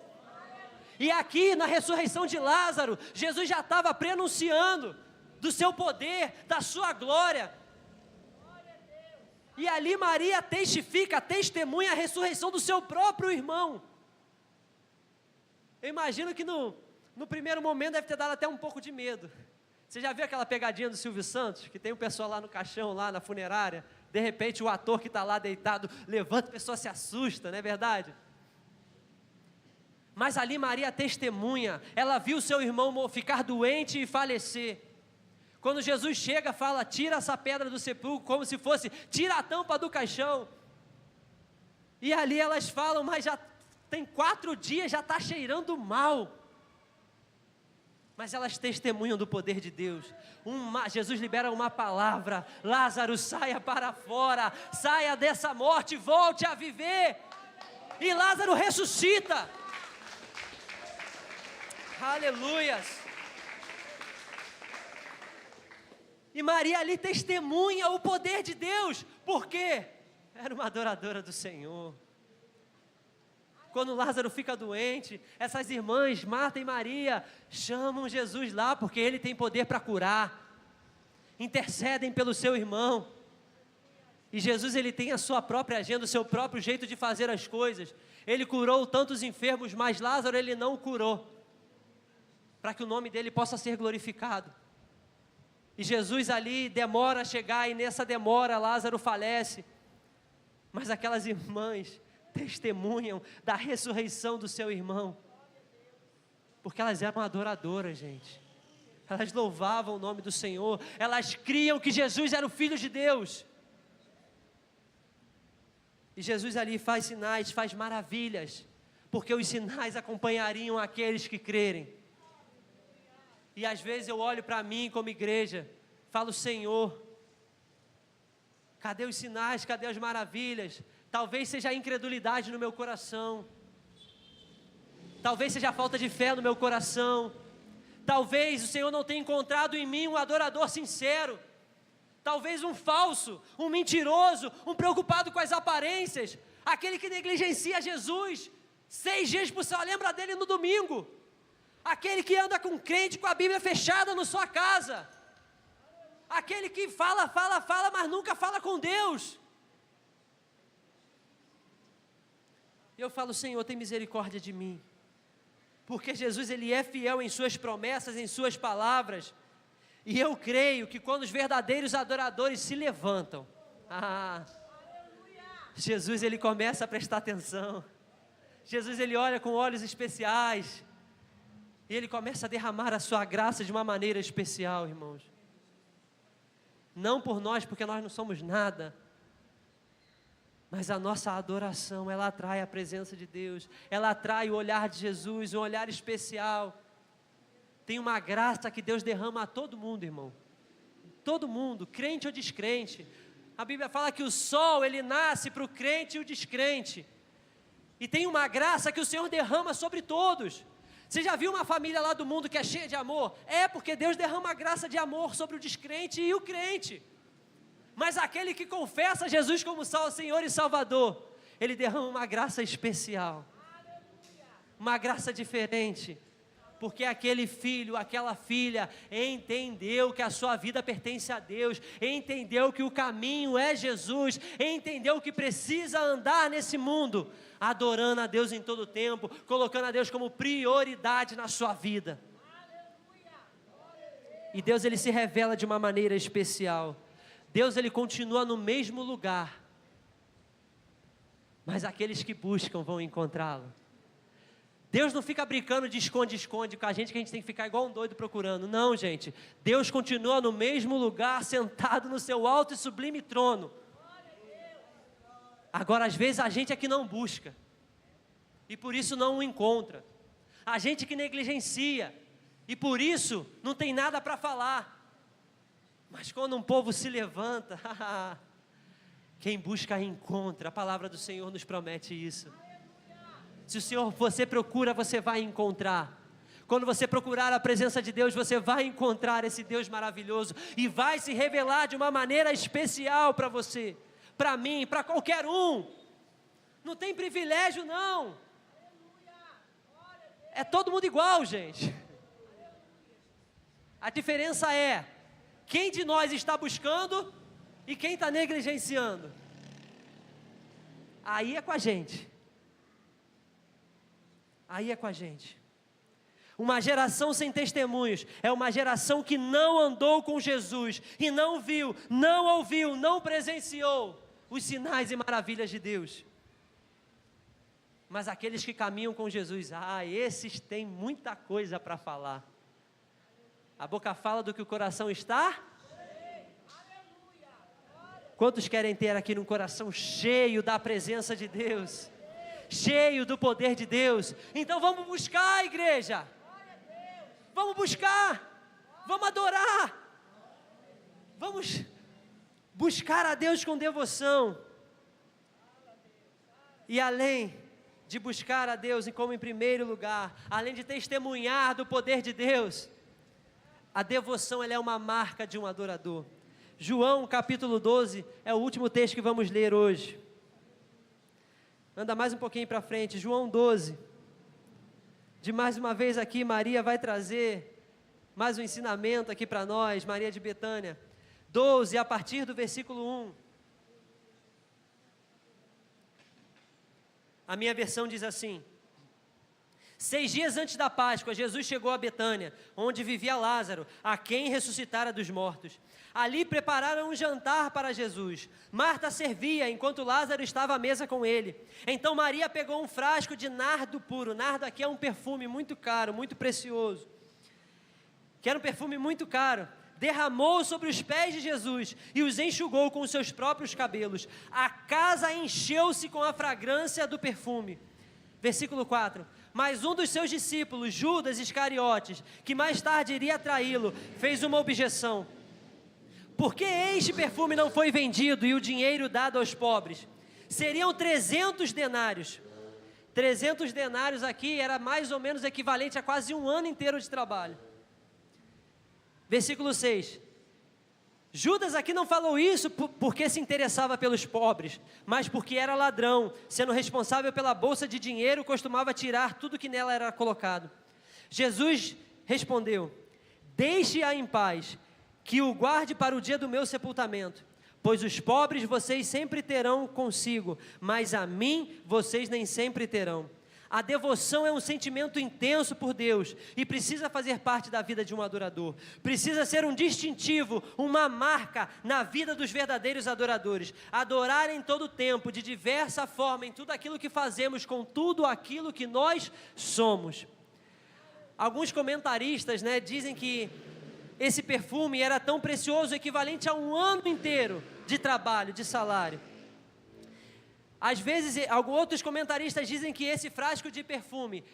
E aqui, na ressurreição de Lázaro, Jesus já estava prenunciando do seu poder, da sua glória. E ali Maria testifica, testemunha a ressurreição do seu próprio irmão. Eu imagino que no primeiro momento deve ter dado até um pouco de medo. Você já viu aquela pegadinha do Silvio Santos, que tem um pessoal lá no caixão, lá na funerária, de repente o ator que está lá deitado levanta, a pessoa se assusta, não é verdade? Mas ali Maria testemunha, ela viu seu irmão ficar doente e falecer. Quando Jesus chega, fala, tira essa pedra do sepulcro, como se fosse, tira a tampa do caixão. E ali elas falam, mas já tem 4 dias, já está cheirando mal. Mas elas testemunham do poder de Deus. Jesus libera uma palavra, Lázaro, saia para fora, saia dessa morte, volte a viver. E Lázaro ressuscita. Aleluias. E Maria ali testemunha o poder de Deus. Por quê? Era uma adoradora do Senhor. quando Lázaro fica doente, essas irmãs, Marta e Maria, chamam Jesus lá, porque Ele tem poder para curar, intercedem pelo seu irmão, e Jesus, Ele tem a sua própria agenda, o seu próprio jeito de fazer as coisas. Ele curou tantos enfermos, mas Lázaro Ele não curou, para que o nome dEle possa ser glorificado. E Jesus ali demora a chegar, e nessa demora Lázaro falece, mas aquelas irmãs testemunham da ressurreição do seu irmão, porque elas eram adoradoras, gente, elas louvavam o nome do Senhor, elas criam que Jesus era o Filho de Deus, e Jesus ali faz sinais, faz maravilhas, porque os sinais acompanhariam aqueles que crerem. E às vezes eu olho para mim como igreja, falo, Senhor, cadê os sinais, cadê as maravilhas? Talvez seja a incredulidade no meu coração, talvez seja a falta de fé no meu coração, talvez o Senhor não tenha encontrado em mim um adorador sincero, talvez um falso, um mentiroso, um preocupado com as aparências, aquele que negligencia Jesus, 6 dias por semana, lembra dele no domingo, aquele que anda com crente com a Bíblia fechada na sua casa, aquele que fala, mas nunca fala com Deus. Eu falo, Senhor, tem misericórdia de mim, porque Jesus, Ele é fiel em suas promessas, em suas palavras, e eu creio que quando os verdadeiros adoradores se levantam, Jesus, Ele começa a prestar atenção, Jesus, Ele olha com olhos especiais, e Ele começa a derramar a sua graça de uma maneira especial, irmãos, não por nós, porque nós não somos nada, mas a nossa adoração, ela atrai a presença de Deus, ela atrai o olhar de Jesus, um olhar especial. Tem uma graça que Deus derrama a todo mundo, irmão, todo mundo, crente ou descrente. A Bíblia fala que o sol, ele nasce para o crente e o descrente, e tem uma graça que o Senhor derrama sobre todos. Você já viu uma família lá do mundo que é cheia de amor? É porque Deus derrama a graça de amor sobre o descrente e o crente. Mas aquele que confessa Jesus como Senhor e Salvador, Ele derrama uma graça especial, uma graça diferente, porque aquele filho, aquela filha, entendeu que a sua vida pertence a Deus, entendeu que o caminho é Jesus, entendeu que precisa andar nesse mundo, adorando a Deus em todo o tempo, colocando a Deus como prioridade na sua vida. E Deus, Ele se revela de uma maneira especial. Deus, Ele continua no mesmo lugar, mas aqueles que buscam vão encontrá-lo. Deus não fica brincando de esconde-esconde com a gente, que a gente tem que ficar igual um doido procurando. Não, gente, Deus continua no mesmo lugar, sentado no seu alto e sublime trono. Agora, às vezes a gente é que não busca, e por isso não o encontra. A gente que negligencia, e por isso não tem nada para falar. Mas quando um povo se levanta, quem busca encontra. A palavra do Senhor nos promete isso. Se o Senhor, você procura, você vai encontrar. Quando você procurar a presença de Deus, você vai encontrar esse Deus maravilhoso, e vai se revelar de uma maneira especial para você, para mim, para qualquer um. Não tem privilégio não, é todo mundo igual, gente. A diferença é quem de nós está buscando e quem está negligenciando. Aí é com a gente. Aí é com a gente. Uma geração sem testemunhos é uma geração que não andou com Jesus e não viu, não ouviu, não presenciou os sinais e maravilhas de Deus. Mas aqueles que caminham com Jesus, esses têm muita coisa para falar. A boca fala do que o coração está. Quantos querem ter aqui um coração cheio da presença de Deus, cheio do poder de Deus? Então vamos buscar, igreja. Vamos buscar, vamos adorar, vamos buscar a Deus com devoção. E além de buscar a Deus como em primeiro lugar, além de testemunhar do poder de Deus, a devoção, ela é uma marca de um adorador. João capítulo 12 é o último texto que vamos ler hoje. Anda mais um pouquinho para frente, João 12. De mais uma vez aqui, Maria vai trazer mais um ensinamento aqui para nós, Maria de Betânia. 12, a partir do versículo 1. A minha versão diz assim: 6 dias antes da Páscoa, Jesus chegou a Betânia, onde vivia Lázaro, a quem ressuscitara dos mortos. Ali prepararam um jantar para Jesus. Marta servia, enquanto Lázaro estava à mesa com ele. Então Maria pegou um frasco de nardo puro. Nardo aqui é um perfume muito caro, muito precioso. Que era um perfume muito caro. Derramou sobre os pés de Jesus e os enxugou com os seus próprios cabelos. A casa encheu-se com a fragrância do perfume. Versículo 4. Mas um dos seus discípulos, Judas Iscariotes, que mais tarde iria traí-lo, fez uma objeção. Por que este perfume não foi vendido e o dinheiro dado aos pobres? Seriam 300 denários. 300 denários aqui era mais ou menos equivalente a quase um ano inteiro de trabalho. Versículo 6. Judas aqui não falou isso porque se interessava pelos pobres, mas porque era ladrão, sendo responsável pela bolsa de dinheiro, costumava tirar tudo que nela era colocado. Jesus respondeu: deixe-a em paz, que o guarde para o dia do meu sepultamento, pois os pobres vocês sempre terão consigo, mas a mim vocês nem sempre terão. A devoção é um sentimento intenso por Deus e precisa fazer parte da vida de um adorador. Precisa ser um distintivo, uma marca na vida dos verdadeiros adoradores. Adorar em todo tempo, de diversa forma, em tudo aquilo que fazemos, com tudo aquilo que nós somos. Alguns comentaristas, dizem que esse perfume era tão precioso, equivalente a um ano inteiro de trabalho, de salário. Às vezes, outros comentaristas dizem que esse frasco de perfume,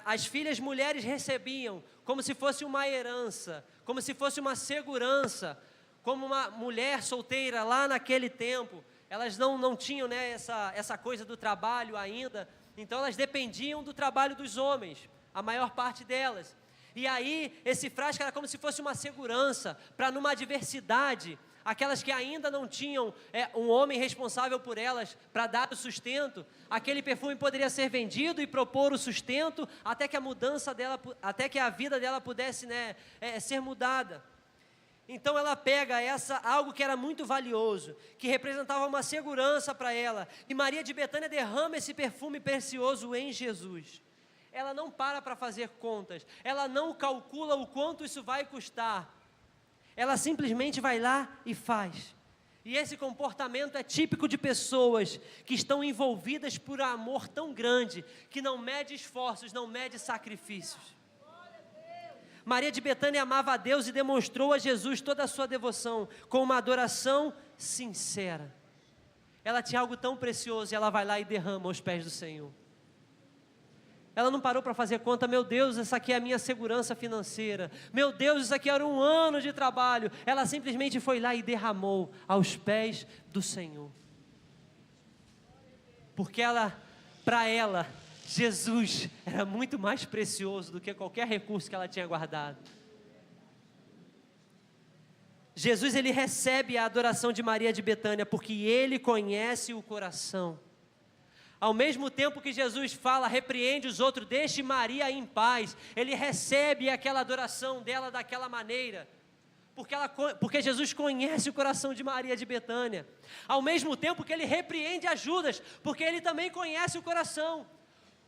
as filhas mulheres recebiam como se fosse uma herança, como se fosse uma segurança, como uma mulher solteira lá naquele tempo. Elas não tinham essa coisa do trabalho ainda, então elas dependiam do trabalho dos homens, a maior parte delas. E aí, esse frasco era como se fosse uma segurança, para numa adversidade, aquelas que ainda não tinham um homem responsável por elas para dar o sustento, aquele perfume poderia ser vendido e propor o sustento até que a mudança dela, até que a vida dela pudesse ser mudada. Então ela pega algo que era muito valioso, que representava uma segurança para ela, e Maria de Betânia derrama esse perfume precioso em Jesus. Ela não para fazer contas, ela não calcula o quanto isso vai custar. Ela simplesmente vai lá e faz. E esse comportamento é típico de pessoas que estão envolvidas por amor tão grande, que não mede esforços, não mede sacrifícios. Maria de Betânia amava a Deus e demonstrou a Jesus toda a sua devoção, com uma adoração sincera. Ela tinha algo tão precioso e ela vai lá e derrama aos pés do Senhor. Ela não parou para fazer conta: meu Deus, essa aqui é a minha segurança financeira, meu Deus, isso aqui era um ano de trabalho. Ela simplesmente foi lá e derramou aos pés do Senhor. Porque para ela, Jesus era muito mais precioso do que qualquer recurso que ela tinha guardado. Jesus, ele recebe a adoração de Maria de Betânia, porque ele conhece o coração. Ao mesmo tempo que Jesus fala, repreende os outros, deixe Maria em paz, ele recebe aquela adoração dela daquela maneira, porque Jesus conhece o coração de Maria de Betânia. Ao mesmo tempo que ele repreende a Judas, porque ele também conhece o coração.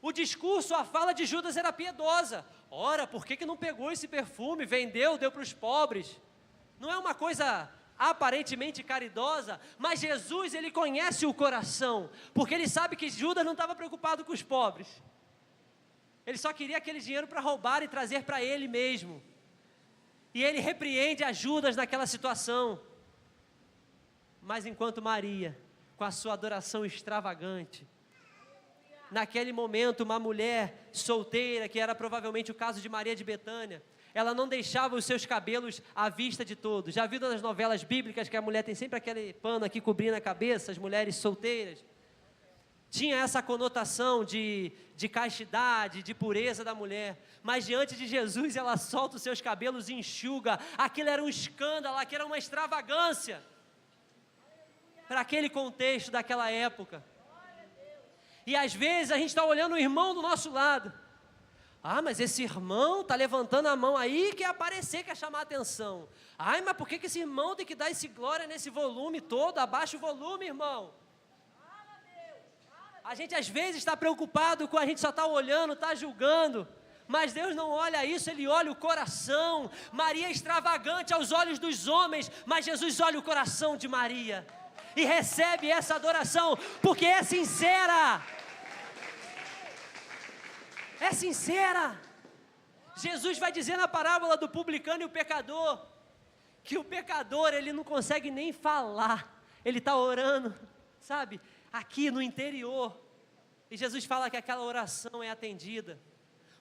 O discurso, a fala de Judas era piedosa. Ora, por que não pegou esse perfume, vendeu, deu para os pobres? Não é uma coisa aparentemente caridosa, mas Jesus, ele conhece o coração, porque ele sabe que Judas não estava preocupado com os pobres. Ele só queria aquele dinheiro para roubar e trazer para ele mesmo. E ele repreende a Judas naquela situação. Mas enquanto Maria, com a sua adoração extravagante, naquele momento, uma mulher solteira, que era provavelmente o caso de Maria de Betânia, ela não deixava os seus cabelos à vista de todos. Já viu nas novelas bíblicas que a mulher tem sempre aquele pano aqui cobrindo a cabeça, as mulheres solteiras? Tinha essa conotação de castidade, de pureza da mulher, mas diante de Jesus ela solta os seus cabelos e enxuga. Aquilo era um escândalo, aquilo era uma extravagância para aquele contexto daquela época. E às vezes a gente está olhando o irmão do nosso lado. Ah, mas esse irmão está levantando a mão aí, quer aparecer, quer chamar a atenção. Ai, mas por que esse irmão tem que dar esse glória nesse volume todo? Abaixa o volume, irmão. A gente às vezes está preocupado com a gente só está olhando, está julgando. Mas Deus não olha isso, Ele olha o coração. Maria é extravagante aos olhos dos homens, mas Jesus olha o coração de Maria. E recebe essa adoração, porque é sincera. É sincera. Jesus vai dizer na parábola do publicano e o pecador, que o pecador, ele não consegue nem falar. Ele está orando, sabe, aqui no interior. E Jesus fala que aquela oração é atendida.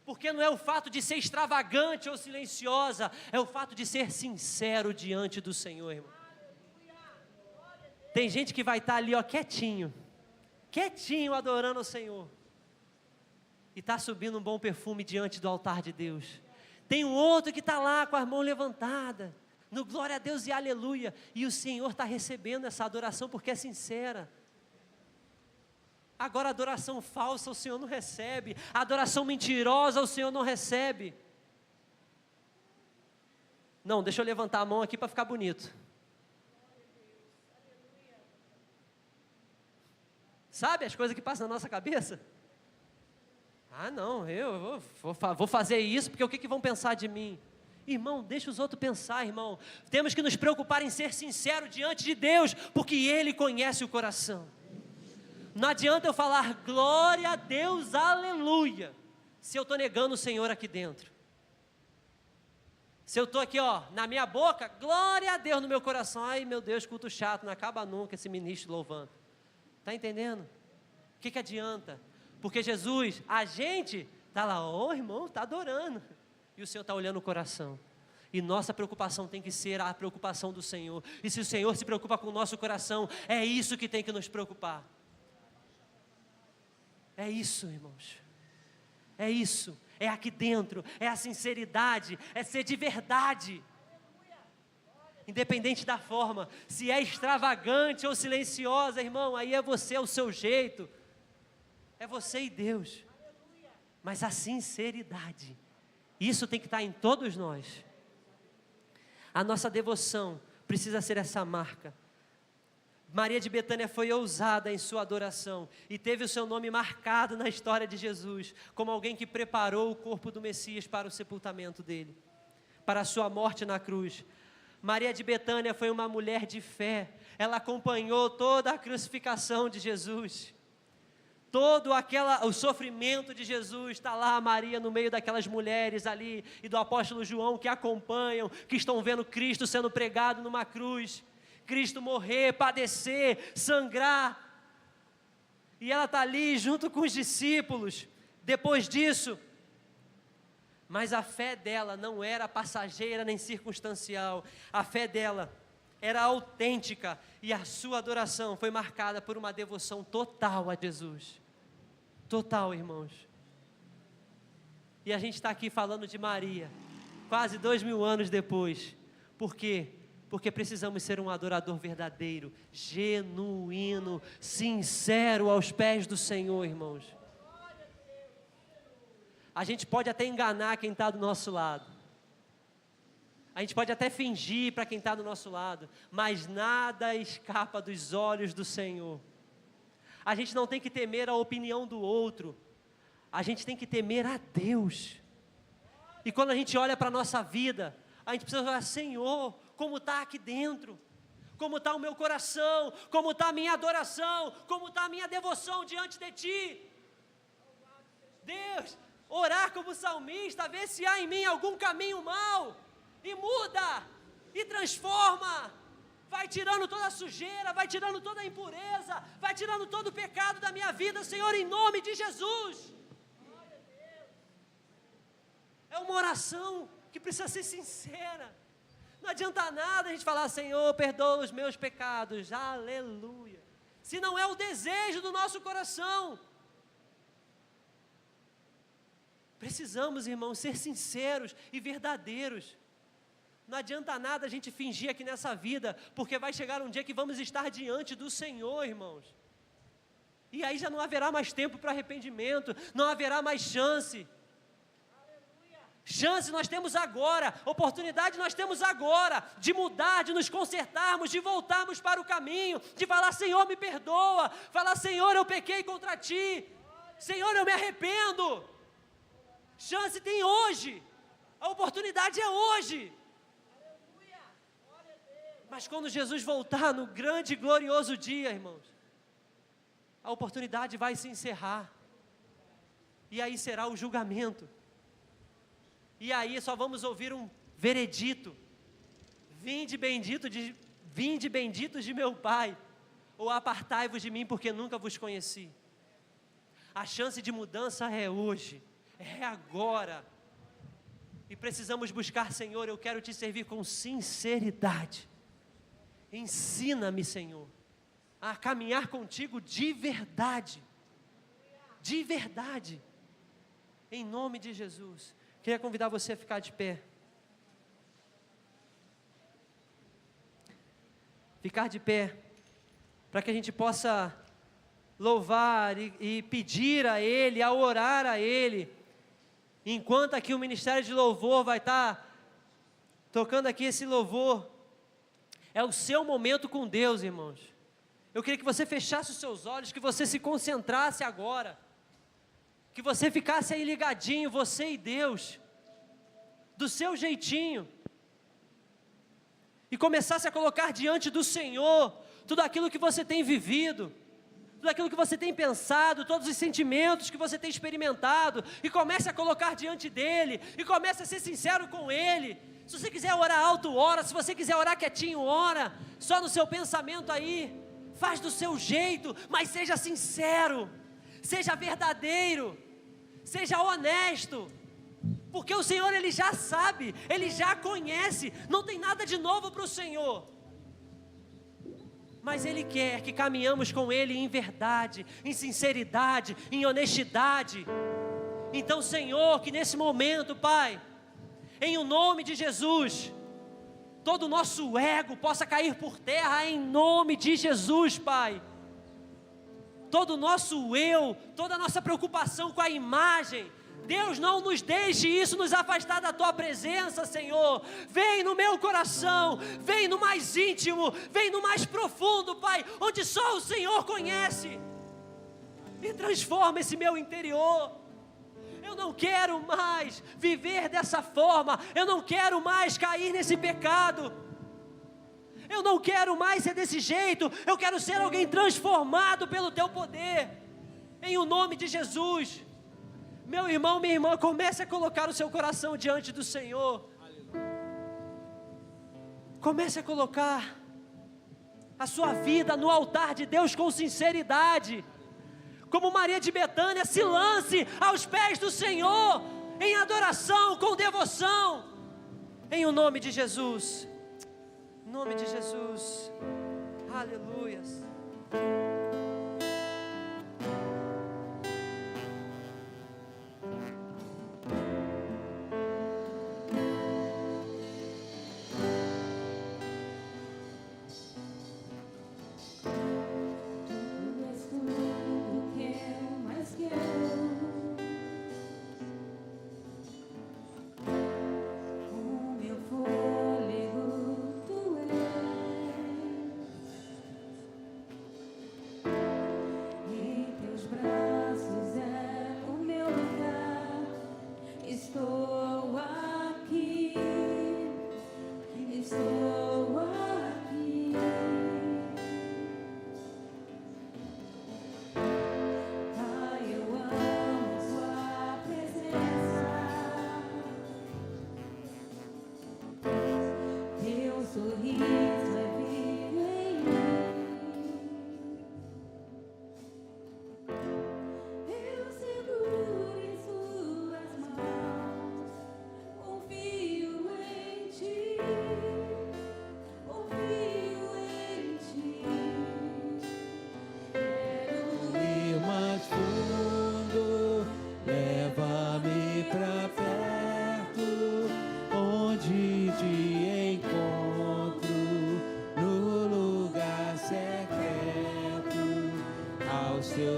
Porque não é o fato de ser extravagante ou silenciosa, é o fato de ser sincero diante do Senhor, irmão. Tem gente que vai estar ali, ó, quietinho adorando o Senhor. E está subindo um bom perfume diante do altar de Deus. Tem um outro que está lá com as mãos levantadas, no glória a Deus e aleluia. E o Senhor está recebendo essa adoração porque é sincera. Agora a adoração falsa o Senhor não recebe, a adoração mentirosa o Senhor não recebe. Não, deixa eu levantar a mão aqui para ficar bonito. Sabe as coisas que passam na nossa cabeça? Ah não, eu vou fazer isso porque o que vão pensar de mim? Irmão, deixa os outros pensar, irmão. Temos que nos preocupar em ser sincero diante de Deus, porque Ele conhece o coração. Não adianta eu falar glória a Deus, aleluia, se eu estou negando o Senhor aqui dentro. Se eu estou aqui, ó, na minha boca, glória a Deus no meu coração. Ai meu Deus, culto chato, não acaba nunca esse ministro louvando. Está entendendo? O que adianta? Porque Jesus, a gente está lá, ó irmão, está adorando. E o Senhor está olhando o coração. E nossa preocupação tem que ser a preocupação do Senhor. E se o Senhor se preocupa com o nosso coração, é isso que tem que nos preocupar. É isso, irmãos. É isso. É aqui dentro. É a sinceridade. É ser de verdade. Independente da forma. Se é extravagante ou silenciosa, irmão, aí é você, é o seu jeito. É você e Deus. Mas a sinceridade. Isso tem que estar em todos nós. A nossa devoção precisa ser essa marca. Maria de Betânia foi ousada em sua adoração e teve o seu nome marcado na história de Jesus, como alguém que preparou o corpo do Messias para o sepultamento dele, para a sua morte na cruz. Maria de Betânia foi uma mulher de fé, ela acompanhou toda a crucificação de Jesus, todo o sofrimento de Jesus. Está lá Maria no meio daquelas mulheres ali e do apóstolo João que acompanham, que estão vendo Cristo sendo pregado numa cruz, Cristo morrer, padecer, sangrar, e ela está ali junto com os discípulos, depois disso, mas a fé dela não era passageira nem circunstancial, a fé dela era autêntica, e a sua adoração foi marcada por uma devoção total a Jesus, total, irmãos. E a gente está aqui falando de Maria, quase 2000 anos depois, por quê? Porque precisamos ser um adorador verdadeiro, genuíno, sincero aos pés do Senhor, irmãos. A gente pode até enganar quem está do nosso lado. A gente pode até fingir para quem está do nosso lado, mas nada escapa dos olhos do Senhor. A gente não tem que temer a opinião do outro, a gente tem que temer a Deus. E quando a gente olha para a nossa vida, a gente precisa falar: Senhor, como está aqui dentro? Como está o meu coração? Como está a minha adoração? Como está a minha devoção diante de Ti? Deus, orar como salmista, ver se há em mim algum caminho mau, e muda, e transforma, vai tirando toda a sujeira, vai tirando toda a impureza, vai tirando todo o pecado da minha vida, Senhor, em nome de Jesus. É uma oração que precisa ser sincera. Não adianta nada a gente falar: Senhor, perdoa os meus pecados, aleluia, se não é o desejo do nosso coração. Precisamos, irmãos, ser sinceros e verdadeiros. Não adianta nada a gente fingir aqui nessa vida, porque vai chegar um dia que vamos estar diante do Senhor, irmãos. E aí já não haverá mais tempo para arrependimento, não haverá mais chance. Chance nós temos agora, oportunidade nós temos agora, de mudar, de nos consertarmos, de voltarmos para o caminho, de falar, Senhor, me perdoa, falar, Senhor, eu pequei contra Ti, Senhor, eu me arrependo. Chance tem hoje, a oportunidade é hoje. Mas quando Jesus voltar no grande e glorioso dia, irmãos, a oportunidade vai se encerrar, e aí será o julgamento. E aí só vamos ouvir um veredito: vinde benditos de meu Pai, ou apartai-vos de mim, porque nunca vos conheci. A chance de mudança é hoje, é agora. E precisamos buscar, Senhor, eu quero te servir com sinceridade. Ensina-me, Senhor, a caminhar contigo de verdade. De verdade. Em nome de Jesus. Queria convidar você a ficar de pé. Ficar de pé, para que a gente possa louvar e pedir a Ele, a orar a Ele. Enquanto aqui o Ministério de Louvor vai estar tocando aqui esse louvor, é o seu momento com Deus, irmãos. Eu queria que você fechasse os seus olhos, que você se concentrasse agora. Que você ficasse aí ligadinho, você e Deus, do seu jeitinho, e começasse a colocar diante do Senhor tudo aquilo que você tem vivido, tudo aquilo que você tem pensado, todos os sentimentos que você tem experimentado, e comece a colocar diante dEle, e comece a ser sincero com Ele. Se você quiser orar alto, ora. Se você quiser orar quietinho, ora, só no seu pensamento aí, faz do seu jeito, mas seja sincero, seja verdadeiro, seja honesto, porque o Senhor, Ele já sabe, Ele já conhece, não tem nada de novo para o Senhor, mas Ele quer que caminhamos com Ele em verdade, em sinceridade, em honestidade. Então, Senhor, que nesse momento, Pai, em o nome de Jesus, todo o nosso ego possa cair por terra, em nome de Jesus, Pai. Todo o nosso eu, toda a nossa preocupação com a imagem, Deus, não nos deixe isso nos afastar da Tua presença, Senhor. Vem no meu coração, vem no mais íntimo, vem no mais profundo, Pai, onde só o Senhor conhece, e transforma esse meu interior. Eu não quero mais viver dessa forma, eu não quero mais cair nesse pecado, eu não quero mais ser desse jeito, eu quero ser alguém transformado pelo Teu poder, em o nome de Jesus. Meu irmão, minha irmã, comece a colocar o seu coração diante do Senhor, comece a colocar a sua vida no altar de Deus com sinceridade, como Maria de Betânia, se lance aos pés do Senhor, em adoração, com devoção, em o nome de Jesus. Em nome de Jesus. Aleluias. Tu és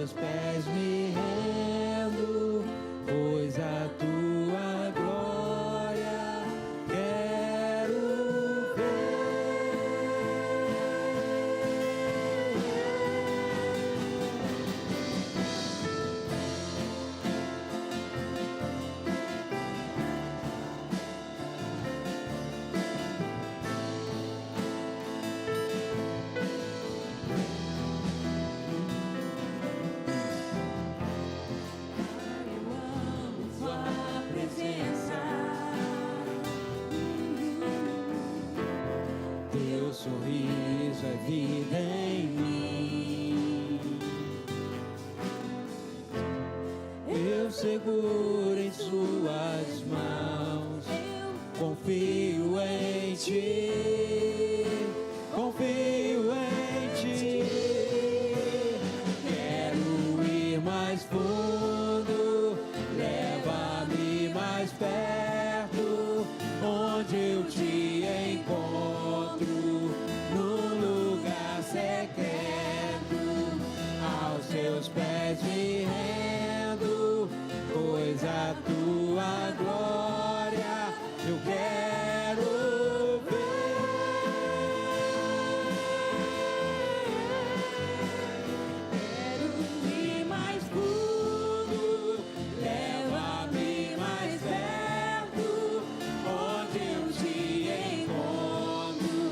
teus pés me rendo, pois a tua glória quero ver. Teu sorriso é vida em mim. Eu seguro em suas mãos, confio em ti, confio em ti. Quero ir mais fundo, leva-me mais perto, onde eu te encontro, num lugar secreto. Aos teus pés me rendo, pois a tua glória eu quero ver. Quero ir mais fundo, leva-me mais perto, onde eu te encontro,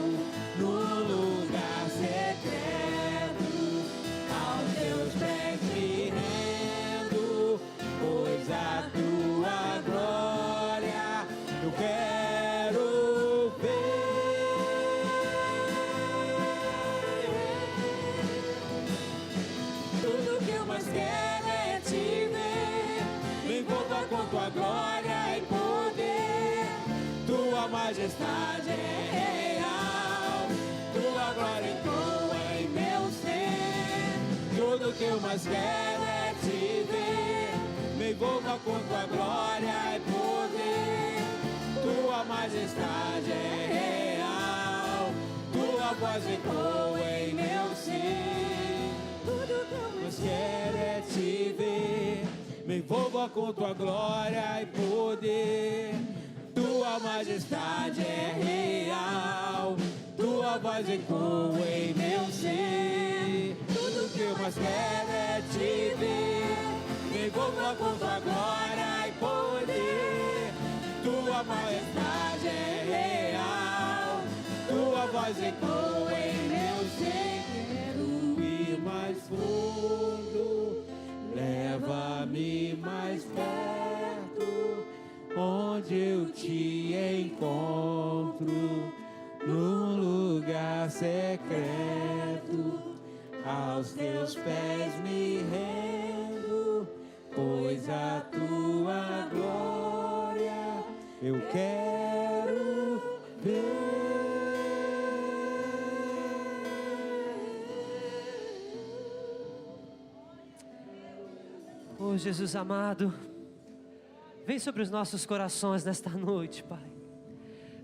num lugar secreto. Aos teus pés me rendo, pois a tua glória eu quero ver. Tudo que eu mais quero é te ver, me envolva com tua glória e poder. Tua majestade é real, tua glória entrou em meu ser. Tudo que eu mais quero é te ver, me envolva com tua glória e poder. Tua majestade é real, tua voz ecoa em meu ser. Tudo que eu mais quero é te ver, me envolva com tua glória e poder. Tua majestade é real, tua voz ecoa em meu ser. Tudo que eu mais quero é te ver, me envolva com tua glória e poder. Tua majestade é real, tua voz ecoa em meu ser. Quero ir mais fundo, leva-me mais perto, onde eu te encontro, num lugar secreto. Aos teus pés me rendo, pois a tua glória eu quero ver. Oh, Jesus amado, vem sobre os nossos corações nesta noite, Pai.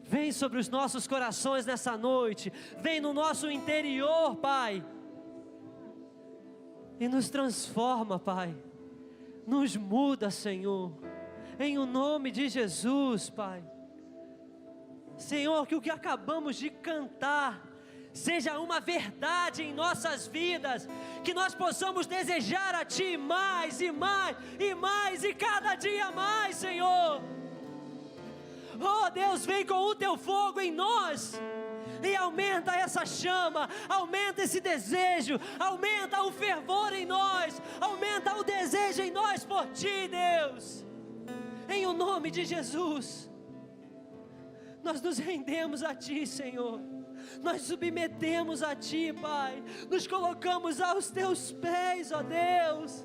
Vem sobre os nossos corações nessa noite. Vem no nosso interior, Pai. E nos transforma, Pai. Nos muda, Senhor. Em o nome de Jesus, Pai. Senhor, que o que acabamos de cantar seja uma verdade em nossas vidas, que nós possamos desejar a Ti mais e mais e mais e cada dia mais, Senhor. Oh Deus, vem com o Teu fogo em nós e aumenta essa chama, aumenta esse desejo, aumenta o fervor em nós, aumenta o desejo em nós por Ti, Deus, em o nome de Jesus. Nós nos rendemos a Ti, Senhor. Nós submetemos a Ti, Pai. Nos colocamos aos Teus pés, ó Deus.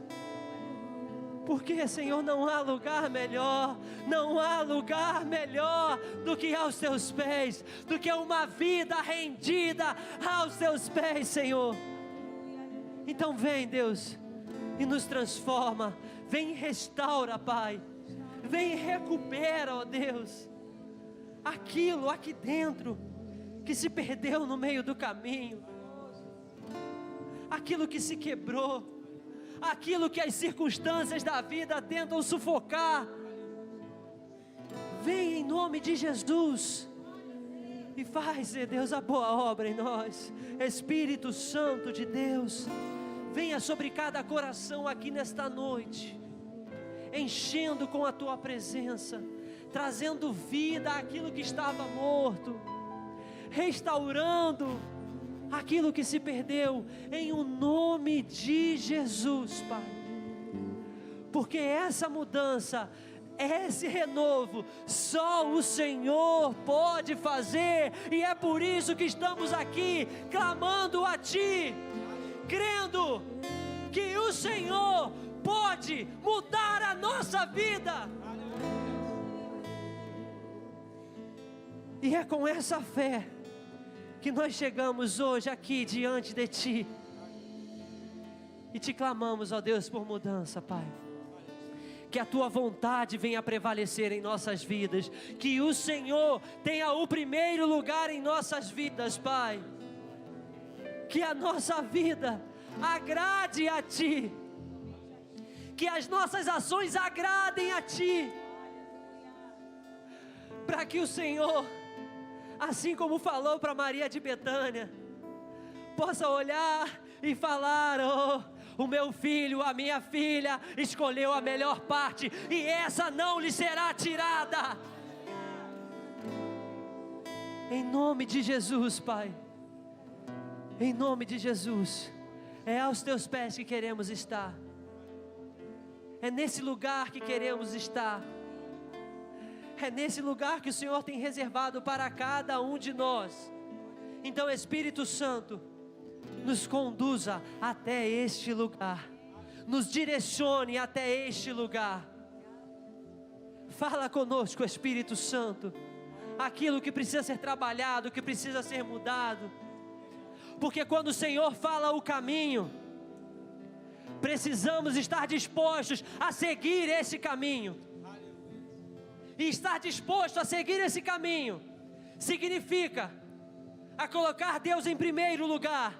Porque, Senhor, não há lugar melhor. Não há lugar melhor do que aos Teus pés. Do que uma vida rendida aos Teus pés, Senhor. Então vem, Deus, e nos transforma. Vem e restaura, Pai. Vem e recupera, ó Deus, aquilo aqui dentro que se perdeu no meio do caminho, aquilo que se quebrou, aquilo que as circunstâncias da vida tentam sufocar. Vem em nome de Jesus e faz, Deus, a boa obra em nós. Espírito Santo de Deus, venha sobre cada coração aqui nesta noite, enchendo com a Tua presença, trazendo vida àquilo que estava morto, restaurando aquilo que se perdeu, em o nome de Jesus, Pai. Porque essa mudança, esse renovo, só o Senhor pode fazer, e é por isso que estamos aqui, clamando a Ti, crendo que o Senhor pode mudar a nossa vida. E é com essa fé que nós chegamos hoje aqui diante de Ti e Te clamamos, ó Deus, por mudança, Pai. Que a Tua vontade venha prevalecer em nossas vidas, que o Senhor tenha o primeiro lugar em nossas vidas, Pai. Que a nossa vida agrade a Ti, que as nossas ações agradem a Ti, para que o Senhor, assim como falou para Maria de Betânia, possa olhar e falar: oh, o meu filho, a minha filha escolheu a melhor parte, e essa não lhe será tirada. Em nome de Jesus, Pai, em nome de Jesus, é aos Teus pés que queremos estar, é nesse lugar que queremos estar, é nesse lugar que o Senhor tem reservado para cada um de nós. Então, Espírito Santo, nos conduza até este lugar, nos direcione até este lugar. Fala conosco, Espírito Santo, aquilo que precisa ser trabalhado, que precisa ser mudado, porque quando o Senhor fala o caminho, precisamos estar dispostos a seguir esse caminho. E estar disposto a seguir esse caminho significa a colocar Deus em primeiro lugar,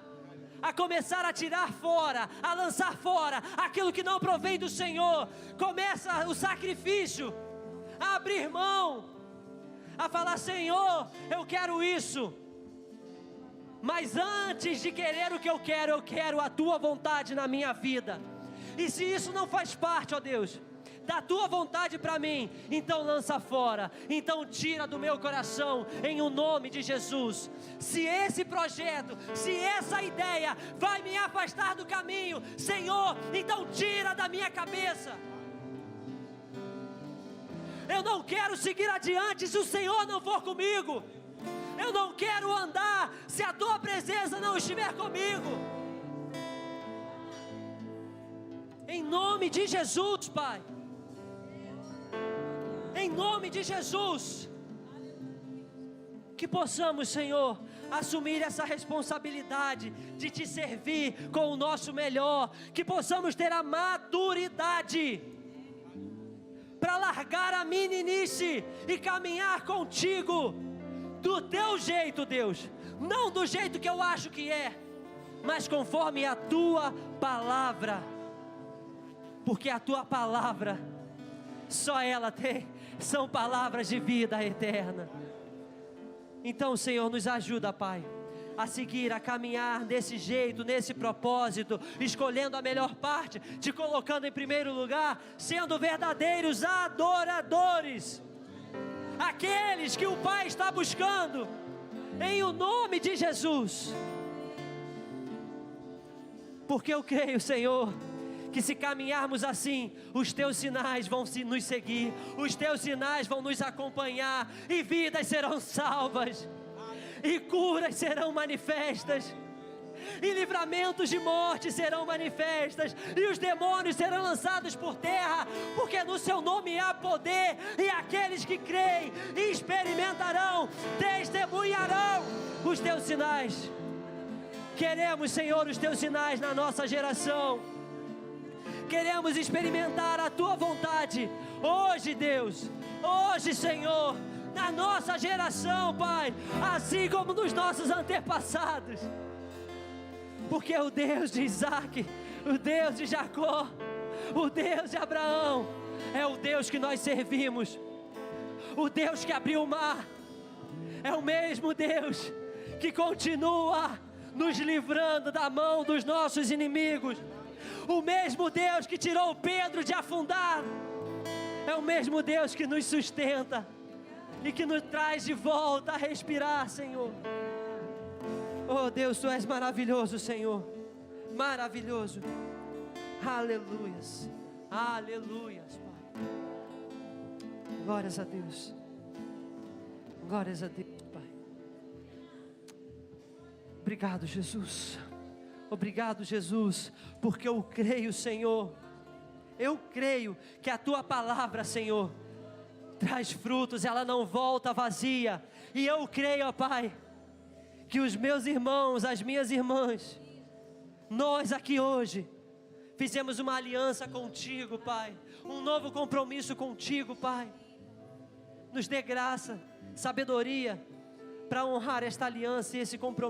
a começar a tirar fora, a lançar fora aquilo que não provém do Senhor. Começa o sacrifício, a abrir mão, a falar: Senhor, eu quero isso, mas antes de querer o que eu quero a Tua vontade na minha vida. E se isso não faz parte, ó Deus, da Tua vontade para mim, então lança fora, então tira do meu coração, em o nome de Jesus. Se esse projeto, se essa ideia vai me afastar do caminho, Senhor, então tira da minha cabeça. Eu não quero seguir adiante se o Senhor não for comigo. Eu não quero andar se a Tua presença não estiver comigo. Em nome de Jesus, Pai, em nome de Jesus, que possamos, Senhor, assumir essa responsabilidade de Te servir com o nosso melhor, que possamos ter a maturidade para largar a meninice e caminhar contigo do Teu jeito, Deus, não do jeito que eu acho que é, mas conforme a Tua palavra, porque a Tua palavra, só ela são palavras de vida eterna. Então, Senhor, nos ajuda, Pai, a seguir, a caminhar desse jeito, nesse propósito, escolhendo a melhor parte, Te colocando em primeiro lugar, sendo verdadeiros adoradores, aqueles que o Pai está buscando, em o nome de Jesus. Porque eu creio, Senhor, que se caminharmos assim, os Teus sinais vão nos seguir, os Teus sinais vão nos acompanhar, e vidas serão salvas, e curas serão manifestas, e livramentos de morte serão manifestas, e os demônios serão lançados por terra, porque no Seu nome há poder, e aqueles que creem e experimentarão, testemunharão os Teus sinais. Queremos, Senhor, os Teus sinais na nossa geração. Queremos experimentar a Tua vontade hoje, Deus, hoje, Senhor, na nossa geração, Pai, assim como nos nossos antepassados, porque o Deus de Isaac, o Deus de Jacó, o Deus de Abraão, é o Deus que nós servimos. O Deus que abriu o mar, é o mesmo Deus que continua nos livrando da mão dos nossos inimigos. O mesmo Deus que tirou Pedro de afundar, é o mesmo Deus que nos sustenta e que nos traz de volta a respirar, Senhor. Oh Deus, Tu és maravilhoso, Senhor, maravilhoso. Aleluias, aleluias, Pai. Glórias a Deus, glórias a Deus, Pai. Obrigado, Jesus. Obrigado, Jesus, porque eu creio, Senhor. Eu creio que a Tua palavra, Senhor, traz frutos, ela não volta vazia. E eu creio, ó Pai, que os meus irmãos, as minhas irmãs, nós aqui hoje, fizemos uma aliança contigo, Pai. Um novo compromisso contigo, Pai. Nos dê graça, sabedoria, para honrar esta aliança e esse compromisso.